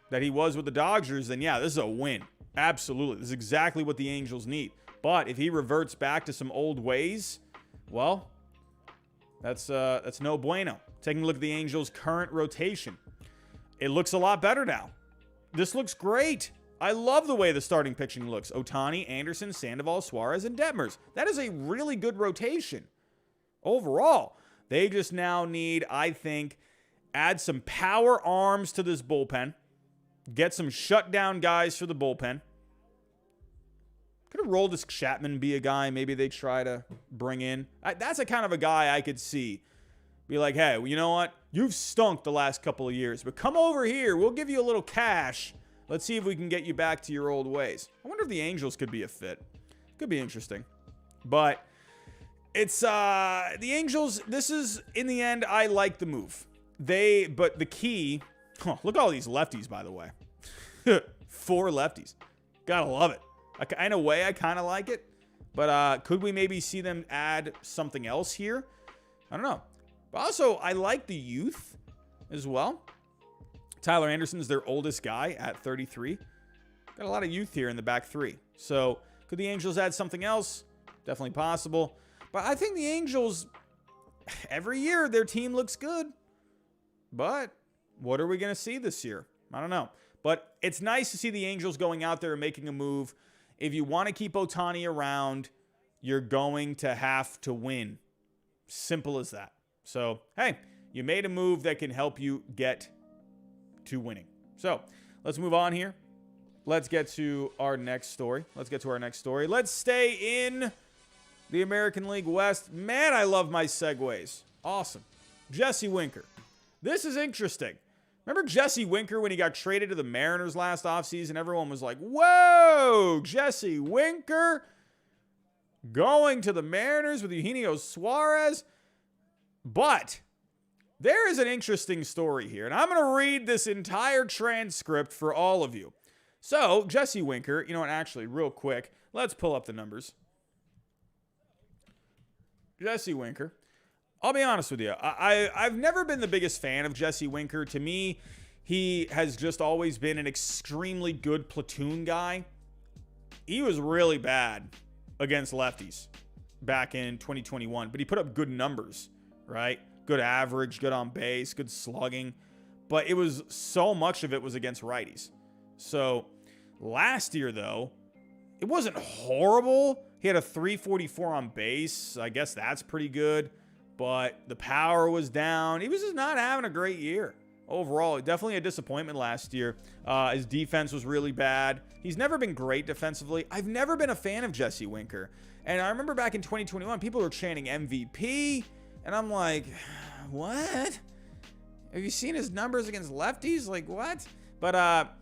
that he was with the Dodgers, then yeah, this is a win. Absolutely. This is exactly what the Angels need. But if he reverts back to some old ways, well, that's no bueno. Taking a look at the Angels' current rotation. It looks a lot better now. This looks great. I love the way the starting pitching looks. Ohtani, Anderson, Sandoval, Suarez, and Detmers. That is a really good rotation. Overall, they just now need, I think, add some power arms to this bullpen. Get some shutdown guys for the bullpen. Could have rolled this Chapman be a guy maybe they try to bring in. That's a kind of a guy I could see. Be like, hey, well, you know what? You've stunk the last couple of years, but come over here. We'll give you a little cash. Let's see if we can get you back to your old ways. I wonder if the Angels could be a fit. Could be interesting. But it's the Angels. This is, in the end, I like the move. But the key, look at all these lefties, by the way. 4 lefties. Gotta love it. In a way, I kind of like it. But could we maybe see them add something else here? I don't know. But also, I like the youth as well. Tyler Anderson's their oldest guy at 33. Got a lot of youth here in the back 3. So, could the Angels add something else? Definitely possible. But I think the Angels, every year, their team looks good. But what are we going to see this year? I don't know. But it's nice to see the Angels going out there and making a move. If you want to keep Ohtani around, you're going to have to win. Simple as that. So, hey, you made a move that can help you get to winning. So, let's move on here. Let's get to our next story. Let's stay in the American League West. Man, I love my segues. Awesome. Jesse Winker. This is interesting. Remember Jesse Winker when he got traded to the Mariners last offseason? Everyone was like, whoa, Jesse Winker going to the Mariners with Eugenio Suarez. But there is an interesting story here, and I'm going to read this entire transcript for all of you. So, Jesse Winker, you know what, actually, real quick, let's pull up the numbers. Jesse Winker. I'll be honest with you. I've never been the biggest fan of Jesse Winker. To me, he has just always been an extremely good platoon guy. He was really bad against lefties back in 2021, but he put up good numbers, right? Good average, good on base, good slugging. But it was so much of it was against righties. So last year, though, it wasn't horrible. He had a 344 on base. I guess that's pretty good. But the power was down. He was just not having a great year. Overall, definitely a disappointment last year. His defense was really bad. He's never been great defensively. I've never been a fan of Jesse Winker. And I remember back in 2021, people were chanting MVP. And I'm like, what? Have you seen his numbers against lefties? Like, what? But,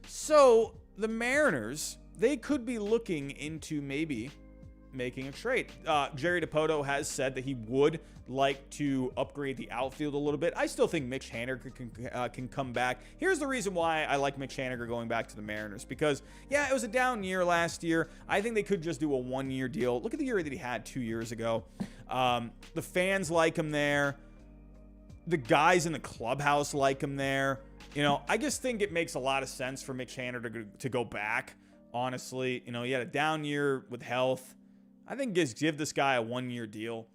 so the Mariners, they could be looking into maybe making a trade. Jerry Dipoto has said that he would like to upgrade the outfield a little bit. I still think Mitch Haniger can come back. Here's the reason why I like Mitch Haniger going back to the Mariners, because, yeah, it was a down year last year. I think they could just do a one-year deal. Look at the year that he had 2 years ago. The fans like him there. The guys in the clubhouse like him there. You know, I just think it makes a lot of sense for Mitch Haniger to go back, honestly. You know, he had a down year with health. I think just give this guy a one-year deal,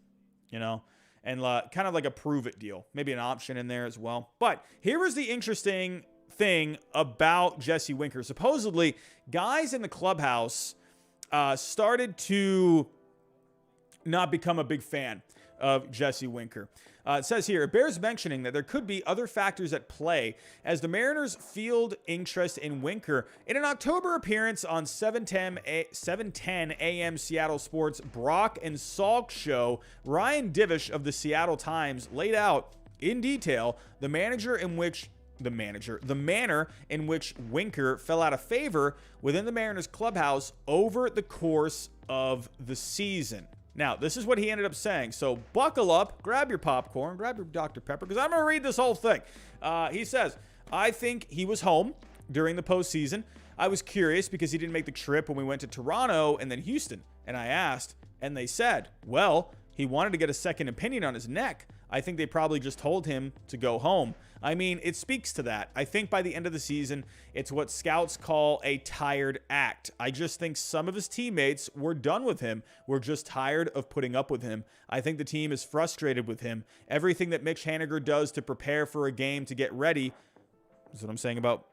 you know, and kind of like a prove-it deal. Maybe an option in there as well. But here is the interesting thing about Jesse Winker. Supposedly, guys in the clubhouse started to not become a big fan of Jesse Winker. It says here, it bears mentioning that there could be other factors at play as the Mariners field interest in Winker. In an October appearance on 7:10 a.m. Seattle Sports Brock and Salk show, Ryan Divish of the Seattle Times laid out in detail the manner in which Winker fell out of favor within the Mariners clubhouse over the course of the season. Now, this is what he ended up saying. So buckle up, grab your popcorn, grab your Dr. Pepper, because I'm going to read this whole thing. He says, I think he was home during the postseason. I was curious because he didn't make the trip when we went to Toronto and then Houston. And I asked, and they said, well, he wanted to get a second opinion on his neck. I think they probably just told him to go home. I mean, it speaks to that. I think by the end of the season, it's what scouts call a tired act. I just think some of his teammates were done with him. We're just tired of putting up with him. I think the team is frustrated with him. Everything that Mitch Haniger does to prepare for a game to get ready, that's what I'm saying about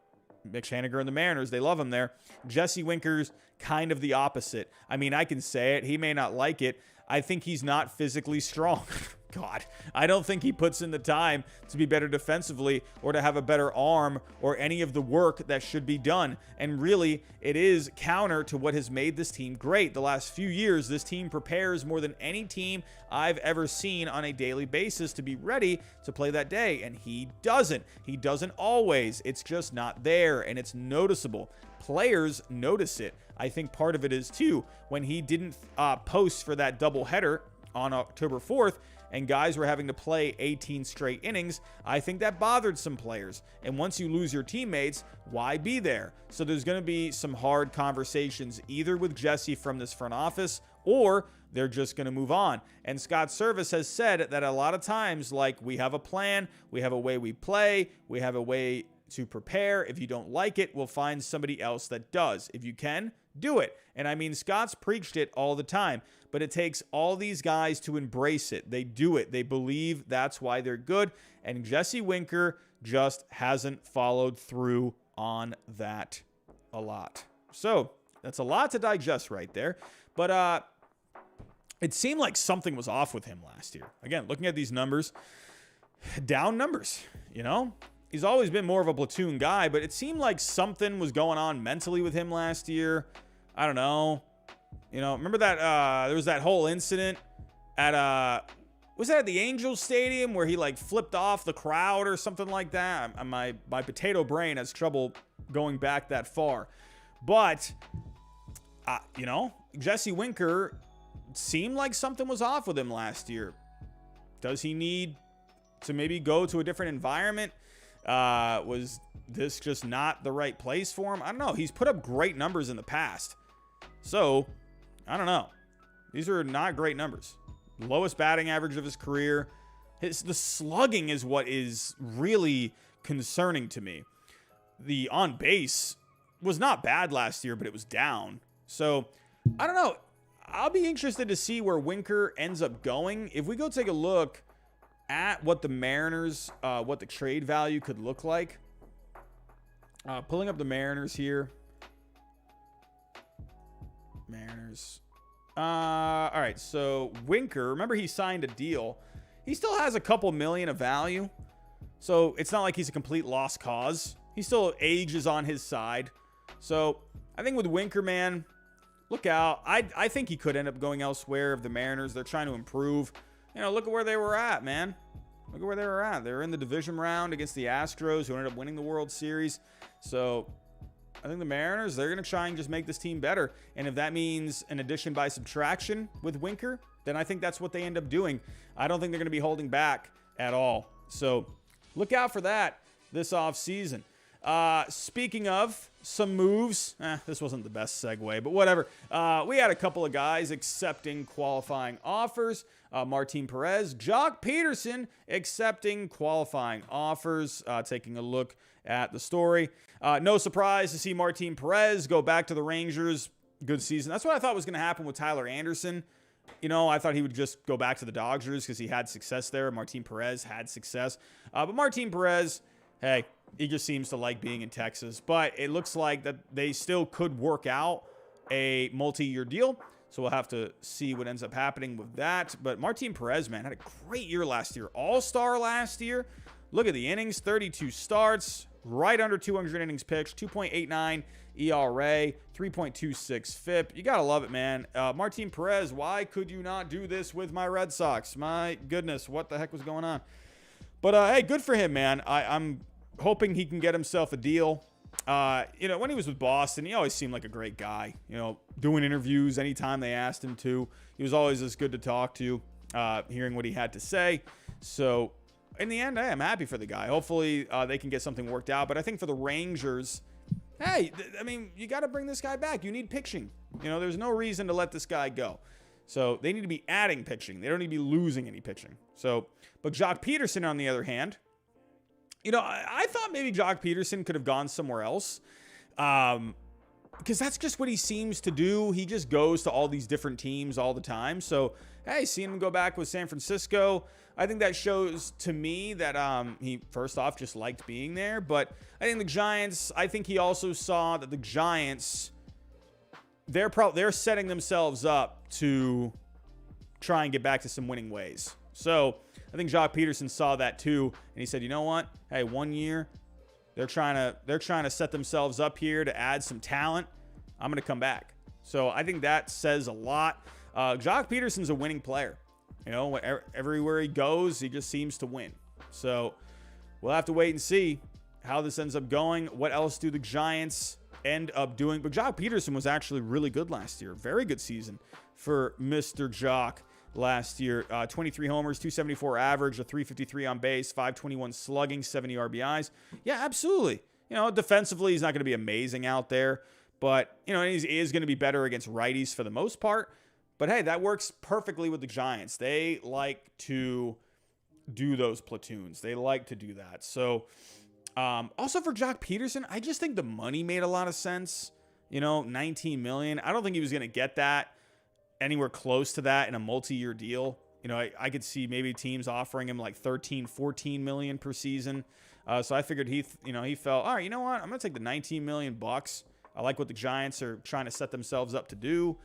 Mitch Haniger and the Mariners. They love him there. Jesse Winker's kind of the opposite. I mean, I can say it. He may not like it. I think he's not physically strong. God, I don't think he puts in the time to be better defensively or to have a better arm or any of the work that should be done. And really, it is counter to what has made this team great. The last few years, this team prepares more than any team I've ever seen on a daily basis to be ready to play that day. And he doesn't. He doesn't always. It's just not there, and it's noticeable. Players notice it. I think part of it is, too, when he didn't post for that doubleheader on October 4th, and guys were having to play 18 straight innings, I think that bothered some players. And once you lose your teammates, why be there? So there's going to be some hard conversations either with Jesse from this front office, or they're just going to move on. And Scott Servais has said that a lot of times, like, we have a plan, we have a way we play, we have a way to prepare. If you don't like it, we'll find somebody else that does. If you can, do it. And I mean, Scott's preached it all the time, but it takes all these guys to embrace it. They do it. They believe that's why they're good. And Jesse Winker just hasn't followed through on that a lot. So that's a lot to digest right there. But it seemed like something was off with him last year. Again, looking at these numbers, down numbers, you know? He's always been more of a platoon guy, but it seemed like something was going on mentally with him last year. I don't know. You know, remember that there was that whole incident at was that at the Angels Stadium where he like flipped off the crowd or something like that? My potato brain has trouble going back that far. But you know, Jesse Winker seemed like something was off with him last year. Does he need to maybe go to a different environment? Was this just not the right place for him? I don't know. He's put up great numbers in the past. So, I don't know. These are not great numbers. Lowest batting average of his career. The slugging is what is really concerning to me. The on base was not bad last year, but it was down. So, I don't know. I'll be interested to see where Winker ends up going. If we go take a look at what the Mariners, what the trade value could look like. Pulling up the Mariners here. Mariners. All right, so Winker, remember he signed a deal. He still has a couple million of value. So it's not like he's a complete lost cause. He still age is on his side. So I think with Winker, man, look out. I think he could end up going elsewhere if the Mariners, they're trying to improve. You know, look at where they were at, man. Look at where they were at. They were in the division round against the Astros, who ended up winning the World Series. So I think the Mariners, they're going to try and just make this team better. And if that means an addition by subtraction with Winker, then I think that's what they end up doing. I don't think they're going to be holding back at all. So look out for that this offseason. Speaking of some moves, this wasn't the best segue, but whatever. We had a couple of guys accepting qualifying offers. Martin Perez, Jock Peterson accepting qualifying offers. Taking a look at the story. No surprise to see Martin Perez go back to the Rangers. Good season. That's what I thought was going to happen with Tyler Anderson. You know, I thought he would just go back to the Dodgers because he had success there. Martin Perez had success. But Martin Perez, hey, he just seems to like being in Texas. But it looks like that they still could work out a multi-year deal. So we'll have to see what ends up happening with that. But Martin Perez, man, had a great year last year. All-star last year. Look at the innings, 32 starts, right under 200 innings pitched, 2.89 ERA, 3.26 FIP. You got to love it, man. Martin Perez, why could you not do this with my Red Sox? My goodness, what the heck was going on? But, hey, good for him, man. I'm hoping he can get himself a deal. You know, when he was with Boston, he always seemed like a great guy. You know, doing interviews anytime they asked him to. He was always as good to talk to, hearing what he had to say. So, in the end, hey, I'm happy for the guy. Hopefully, they can get something worked out. But I think for the Rangers, hey, I mean, you got to bring this guy back. You need pitching. You know, there's no reason to let this guy go. So, they need to be adding pitching. They don't need to be losing any pitching. So, but Jock Peterson, on the other hand, you know, I thought maybe Jock Peterson could have gone somewhere else. Because that's just what he seems to do. He just goes to all these different teams all the time. So, hey, seeing him go back with San Francisco, I think that shows to me that he, first off, just liked being there. But I think the Giants, I think he also saw that the Giants, they're setting themselves up to try and get back to some winning ways. So I think Jock Peterson saw that too, and he said, you know what? Hey, 1 year, they're trying to set themselves up here to add some talent. I'm going to come back. So I think that says a lot. Jock Peterson's a winning player. You know, everywhere he goes, he just seems to win. So we'll have to wait and see how this ends up going. What else do the Giants end up doing? But Jock Peterson was actually really good last year. Very good season for Mr. Jock last year. 23 homers, 274 average, a 353 on base, 521 slugging, 70 RBIs. Yeah, absolutely. You know, defensively, he's not going to be amazing out there. But, you know, he is going to be better against righties for the most part. But, hey, that works perfectly with the Giants. They like to do those platoons. They like to do that. So, also for Jock Peterson, I just think the money made a lot of sense. You know, $19 million. I don't think he was going to get that anywhere close to that in a multi-year deal. You know, I could see maybe teams offering him like 13, 14 million per season. So I figured he felt, all right, you know what? I'm going to take the 19 million bucks. I like what the Giants are trying to set themselves up to do.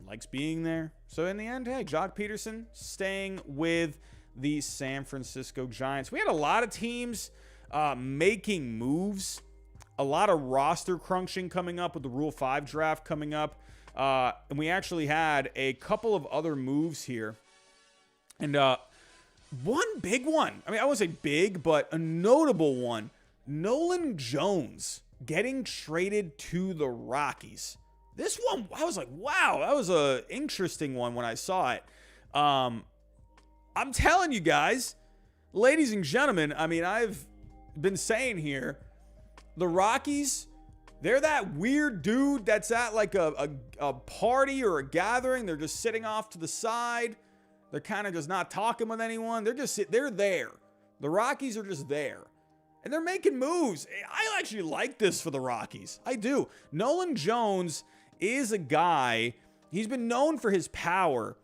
Likes being there. So in the end, hey, Jock Peterson staying with the San Francisco Giants. We had a lot of teams making moves. A lot of roster crunching coming up with the Rule 5 draft coming up. And we actually had a couple of other moves here. And one big one. I mean, I wouldn't say big, but a notable one. Nolan Jones getting traded to the Rockies. This one, I was like, wow, that was an interesting one when I saw it. I'm telling you guys, ladies and gentlemen, I mean, I've been saying here, the Rockies, they're that weird dude that's at like a party or a gathering. They're just sitting off to the side. They're kind of just not talking with anyone. They're there. The Rockies are just there. And they're making moves. I actually like this for the Rockies. I do. Nolan Jones is a guy, he's been known for his power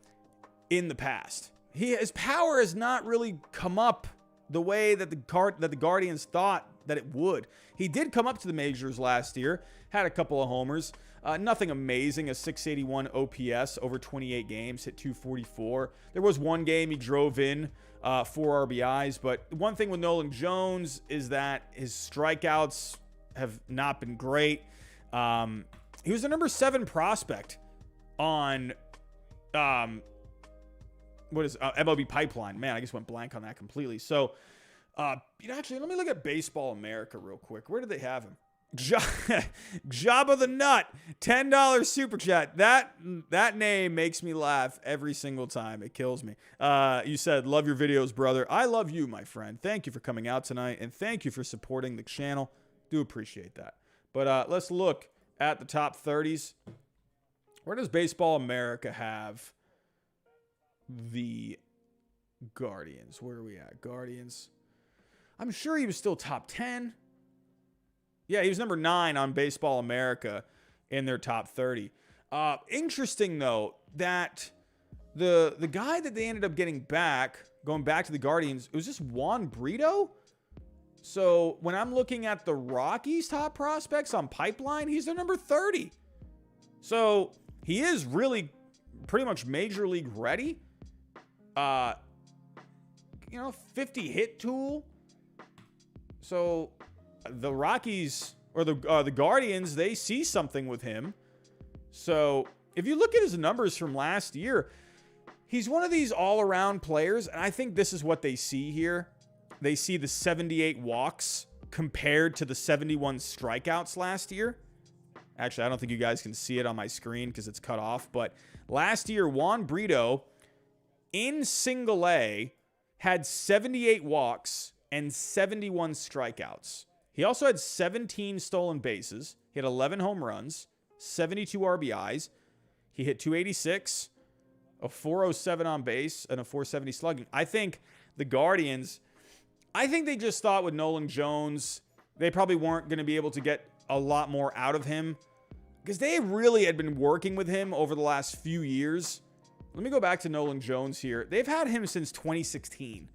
in the past. His power has not really come up the way that the Guardians thought that it would. He did come up to the majors last year, had a couple of homers, nothing amazing, a 681 OPS over 28 games, hit 244. There was one game he drove in 4 RBIs, but one thing with Nolan Jones is that his strikeouts have not been great. He was the number 7 prospect on MLB Pipeline. Man, I just went blank on that completely. So, actually, let me look at Baseball America real quick. Where did they have him? Jabba the Nut, $10 super chat. That name makes me laugh every single time. It kills me. You said, love your videos, brother. I love you, my friend. Thank you for coming out tonight, and thank you for supporting the channel. Do appreciate that. But let's look at the top 30s. Where does Baseball America have the Guardians? Where are we at? Guardians. I'm sure he was still top 10. Yeah, he was number 9 on Baseball America in their top 30. Interesting, though, that the guy that they ended up getting back, going back to the Guardians, it was just Juan Brito. So when I'm looking at the Rockies' top prospects on Pipeline, he's their number 30. So he is really pretty much major league ready. 50 hit tool. So the Rockies or the Guardians, they see something with him. So if you look at his numbers from last year, he's one of these all-around players, and I think this is what they see here. They see the 78 walks compared to the 71 strikeouts last year. Actually, I don't think you guys can see it on my screen because it's cut off, but last year, Juan Brito in single A had 78 walks and 71 strikeouts. He also had 17 stolen bases. He had 11 home runs, 72 RBIs. He hit 286, a 407 on base, and a 470 slugging. I think the Guardians, they just thought with Nolan Jones, they probably weren't going to be able to get a lot more out of him because they really had been working with him over the last few years. Let me go back to Nolan Jones here. They've had him since 2016,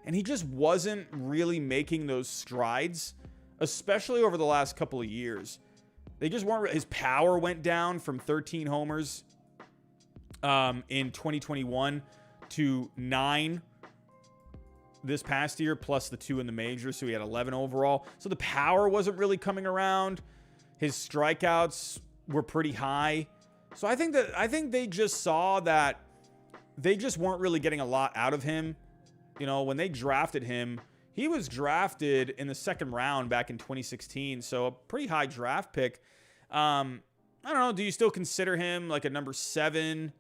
and he just wasn't really making those strides, especially over the last couple of years. They just weren't. His power went down from 13 homers in 2021 to 9 this past year, plus the 2 in the majors. So he had 11 overall. So the power wasn't really coming around. His strikeouts were pretty high. So I think they just saw that they just weren't really getting a lot out of him. You know, when they drafted him, he was drafted in the 2nd round back in 2016. So a pretty high draft pick. I don't know. Do you still consider him like a number 7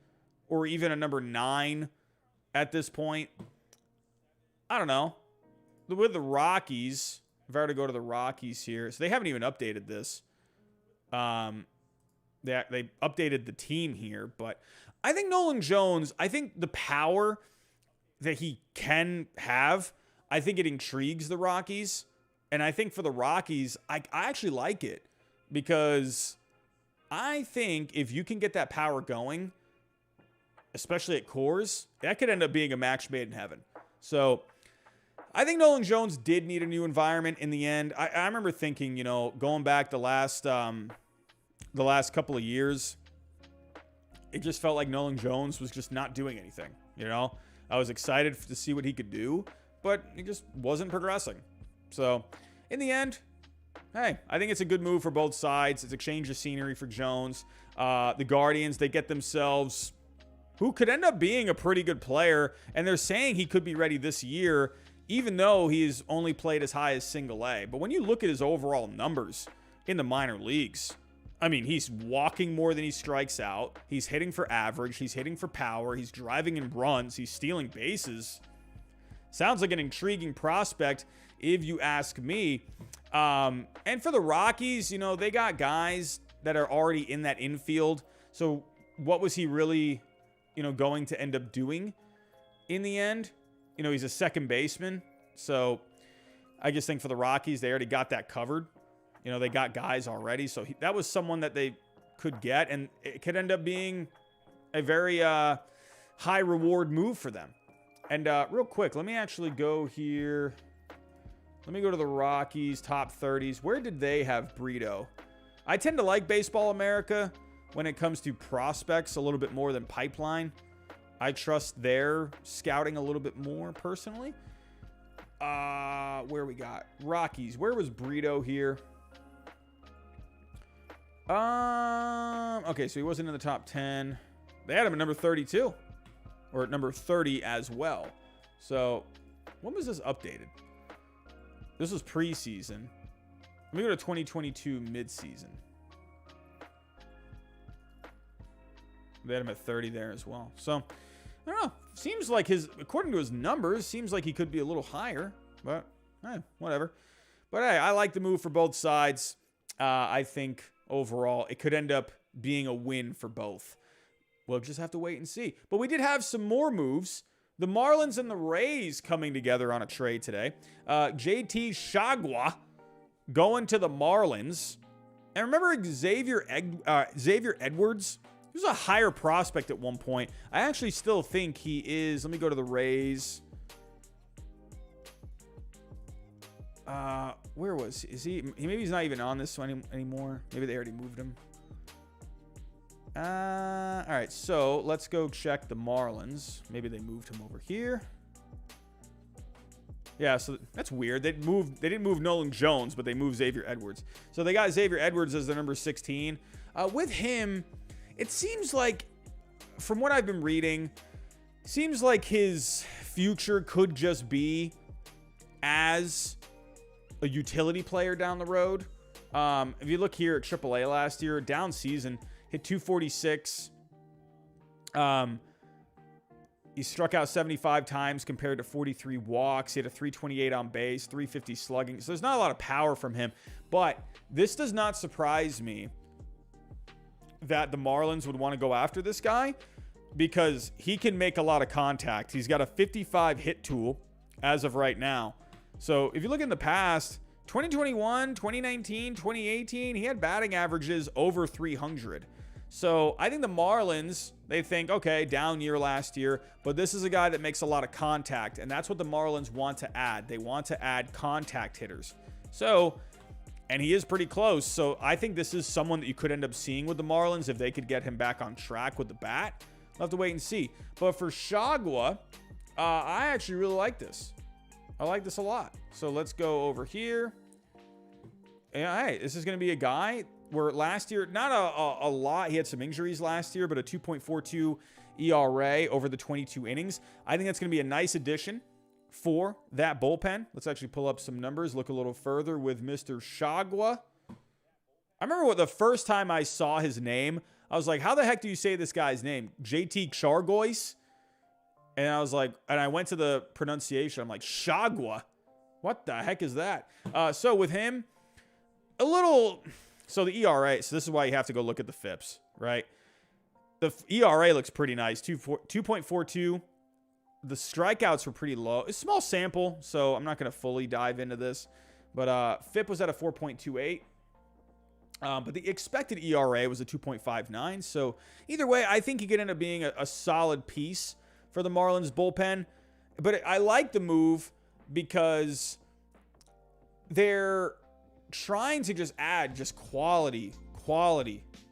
or even a number 9 at this point? I don't know. With the Rockies, if I were to go to the Rockies here, so they haven't even updated this. They updated the team here, but I think Nolan Jones, I think the power that he can have, I think it intrigues the Rockies. And I think for the Rockies, I actually like it because I think if you can get that power going, especially at Coors, that could end up being a match made in heaven. So I think Nolan Jones did need a new environment in the end. I remember thinking, you know, going back the last couple of years, it just felt like Nolan Jones was just not doing anything. You know, I was excited to see what he could do, but he just wasn't progressing. So in the end, hey, I think it's a good move for both sides. It's a change of scenery for Jones. The Guardians, they get themselves who could end up being a pretty good player, and they're saying he could be ready this year, even though he's only played as high as single A. But when you look at his overall numbers in the minor leagues, I mean, he's walking more than he strikes out. He's hitting for average. He's hitting for power. He's driving in runs. He's stealing bases. Sounds like an intriguing prospect, if you ask me. And for the Rockies, you know, they got guys that are already in that infield. So what was he really, you know, going to end up doing in the end? You know, he's a second baseman. So I just think for the Rockies, they already got that covered. You know, they got guys already. So that was someone that they could get, and it could end up being a very high reward move for them. And real quick, let me actually go here. Let me go to the Rockies top 30s. Where did they have Brito? I tend to like Baseball America when it comes to prospects a little bit more than Pipeline. I trust their scouting a little bit more personally. Where we got Rockies. Where was Brito here? Okay, so he wasn't in the top 10. They had him at number 32, or at number 30 as well. So when was this updated? This was preseason. Let me go to 2022 midseason. They had him at 30 there as well. So, I don't know. Seems like according to his numbers, seems like he could be a little higher. But, whatever. But, hey, I like the move for both sides. I think, overall, it could end up being a win for both. We'll just have to wait and see. But we did have some more moves. The Marlins and the Rays coming together on a trade today. JT Chagua going to the Marlins. And remember Xavier Edwards? He was a higher prospect at one point. I actually still think he is. Let me go to the Rays. Where was he? Is he? Maybe he's not even on this one anymore. Maybe they already moved him. All right, so let's go check the Marlins. Maybe they moved him over here. Yeah, so that's weird. They didn't move Nolan Jones, but they moved Xavier Edwards. So they got Xavier Edwards as their number 16. With him, it seems like, from what I've been reading, seems like his future could just be as a utility player down the road. If you look here at AAA last year, down season, hit 246. He struck out 75 times compared to 43 walks. He had a 328 on base, 350 slugging. So there's not a lot of power from him. But this does not surprise me that the Marlins would want to go after this guy because he can make a lot of contact. He's got a 55 hit tool as of right now. So if you look in the past, 2021, 2019, 2018, he had batting averages over 300. So I think the Marlins, they think, okay, down year last year, but this is a guy that makes a lot of contact, and that's what the Marlins want to add. They want to add contact hitters. So, and he is pretty close, so I think this is someone that you could end up seeing with the Marlins if they could get him back on track with the bat. We'll have to wait and see. But for Chagua, I actually really like this. I like this a lot. So let's go over here. Yeah, hey, this is going to be a guy where last year, not a lot. He had some injuries last year, but a 2.42 ERA over the 22 innings. I think that's going to be a nice addition for that bullpen. Let's actually pull up some numbers, look a little further with Mr. Chagua. I remember the first time I saw his name, I was like, how the heck do you say this guy's name? JT Chargois? And I was like, and I went to the pronunciation. I'm like, Chagua? What the heck is that? So with him, a little... So the ERA, so this is why you have to go look at the FIPS, right? The ERA looks pretty nice, 2.42. The strikeouts were pretty low. It's a small sample, so I'm not going to fully dive into this. But FIP was at a 4.28. But the expected ERA was a 2.59. So either way, I think he could end up being a solid piece for the Marlins bullpen. But I like the move because they're trying to just add just quality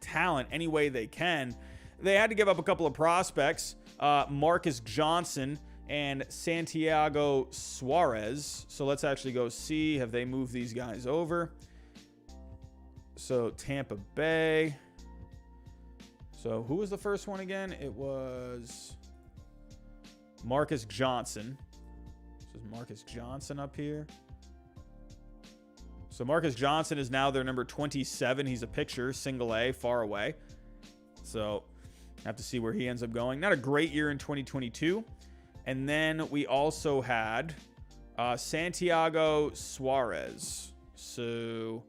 talent any way they can. They had to give up a couple of prospects, Marcus Johnson and Santiago Suarez. So let's actually go see, have they moved these guys over? So Tampa Bay. So who was the first one again? It was Marcus Johnson. This is Marcus Johnson up here. So Marcus Johnson is now their number 27. He's a pitcher, single A, far away. So have to see where he ends up going. Not a great year in 2022. And then we also had Santiago Suarez. So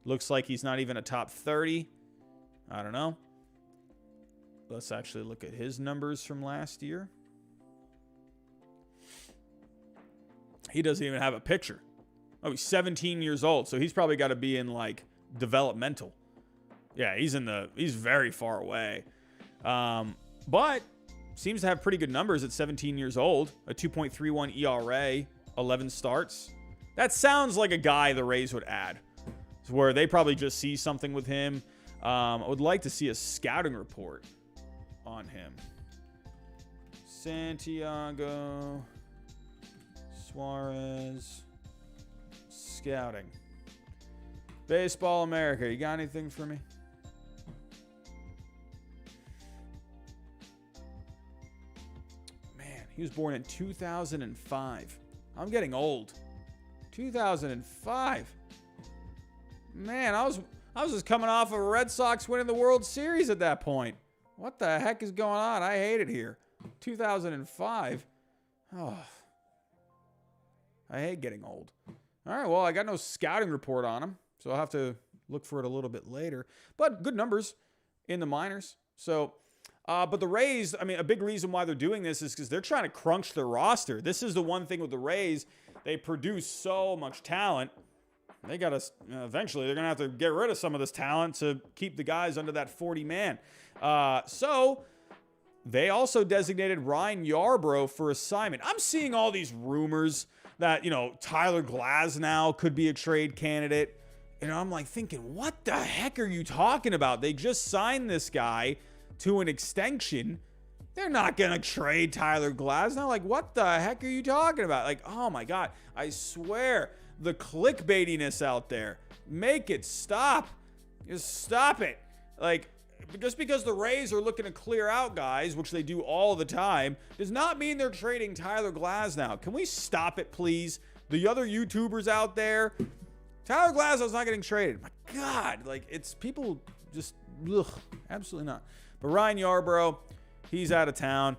looks like he's not even a top 30. I don't know. Let's actually look at his numbers from last year. He doesn't even have a pitcher. Oh, he's 17 years old, so he's probably got to be in, like, developmental. Yeah, he's very far away. But seems to have pretty good numbers at 17 years old. A 2.31 ERA, 11 starts. That sounds like a guy the Rays would add. It's where they probably just see something with him. I would like to see a scouting report on him. Santiago Suarez scouting. Baseball America, you got anything for me? Man, he was born in 2005. I'm getting old. 2005. Man, I was just coming off of a Red Sox winning the World Series at that point. What the heck is going on? I hate it here. 2005. Oh, I hate getting old. All right, well, I got no scouting report on him, so I'll have to look for it a little bit later. But good numbers in the minors. So, but the Rays, I mean, a big reason why they're doing this is because they're trying to crunch their roster. This is the one thing with the Rays. They produce so much talent. They got to, eventually, they're going to have to get rid of some of this talent to keep the guys under that 40-man. So they also designated Ryan Yarbrough for assignment. I'm seeing all these rumors that, Tyler Glasnow could be a trade candidate. I'm like thinking, what the heck are you talking about? They just signed this guy to an extension. They're not going to trade Tyler Glasnow. Like, what the heck are you talking about? Like, oh my God, I swear. The clickbaitiness out there. Make it stop. Just stop it. Like, just because the Rays are looking to clear out guys, which they do all the time, does not mean they're trading Tyler Glasnow. Can we stop it, please? The other YouTubers out there, Tyler Glasnow's not getting traded. My God, like, it's people just, ugh, absolutely not. But Ryan Yarbrough, he's out of town.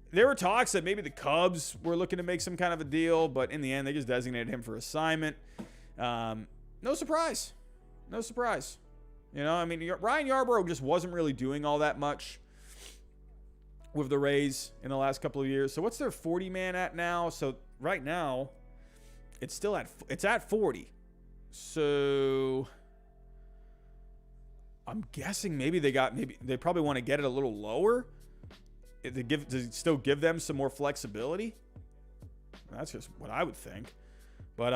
There were talks that maybe the Cubs were looking to make some kind of a deal, but in the end, they just designated him for assignment. No surprise. No surprise. Ryan Yarbrough just wasn't really doing all that much with the Rays in the last couple of years. So what's their 40-man at now? So right now, it's at 40. So I'm guessing maybe they probably want to get it a little lower. To still give them some more flexibility. That's just what I would think. But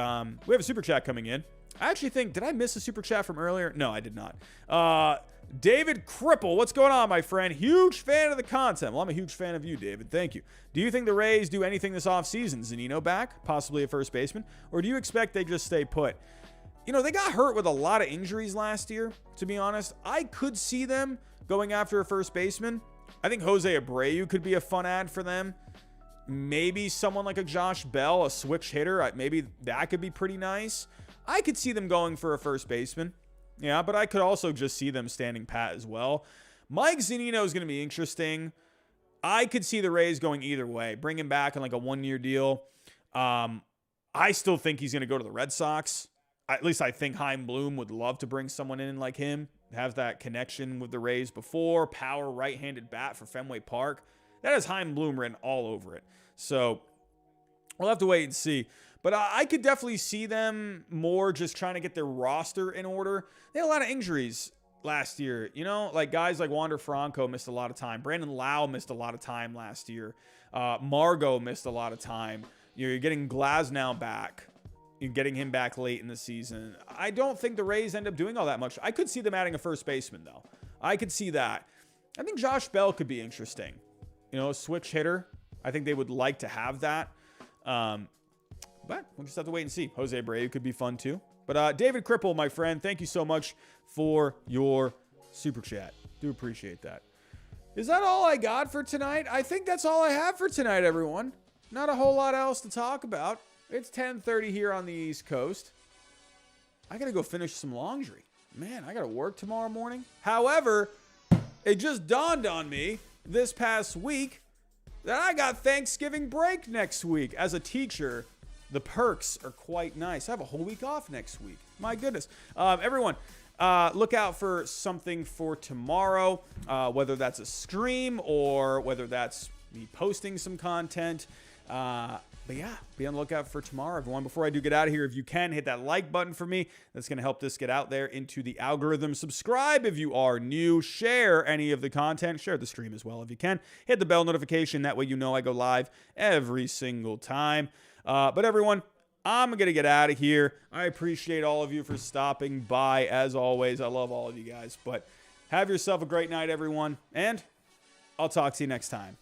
we have a super chat coming in. I actually think, did I miss a super chat from earlier? No, I did not. David Cripple, what's going on, my friend? Huge fan of the content. Well, I'm a huge fan of you, David. Thank you. Do you think the Rays do anything this offseason? Zunino back, possibly a first baseman? Or do you expect they just stay put? They got hurt with a lot of injuries last year, to be honest. I could see them going after a first baseman. I think Jose Abreu could be a fun ad for them. Maybe someone like a Josh Bell, a switch hitter. Maybe that could be pretty nice. I could see them going for a first baseman. Yeah, but I could also just see them standing pat as well. Mike Zunino is going to be interesting. I could see the Rays going either way. Bring him back on like a one-year deal. I still think he's going to go to the Red Sox. At least I think Chaim Bloom would love to bring someone in like him. Have that connection with the Rays before. Power right-handed bat for Fenway Park. That has Chaim Bloom written all over it. So we'll have to wait and see. But I could definitely see them more just trying to get their roster in order. They had a lot of injuries last year. Like guys like Wander Franco missed a lot of time. Brandon Lau missed a lot of time last year. Margot missed a lot of time. You're getting Glasnow back. You're getting him back late in the season. I don't think the Rays end up doing all that much. I could see them adding a first baseman, though. I could see that. I think Josh Bell could be interesting. A switch hitter. I think they would like to have that. But we'll just have to wait and see. Jose Abreu could be fun, too. But David Cripple, my friend, thank you so much for your super chat. Do appreciate that. Is that all I got for tonight? I think that's all I have for tonight, everyone. Not a whole lot else to talk about. It's 10:30 here on the East Coast. I got to go finish some laundry. Man, I got to work tomorrow morning. However, it just dawned on me this past week that I got Thanksgiving break next week. As a teacher, the perks are quite nice. I have a whole week off next week. My goodness. Everyone, look out for something for tomorrow, whether that's a stream or whether that's me posting some content. But yeah, be on the lookout for tomorrow, everyone. Before I do get out of here, if you can, hit that like button for me. That's going to help this get out there into the algorithm. Subscribe if you are new. Share any of the content. Share the stream as well if you can. Hit the bell notification. That way you know I go live every single time. But everyone, I'm going to get out of here. I appreciate all of you for stopping by. As always, I love all of you guys. But have yourself a great night, everyone. And I'll talk to you next time.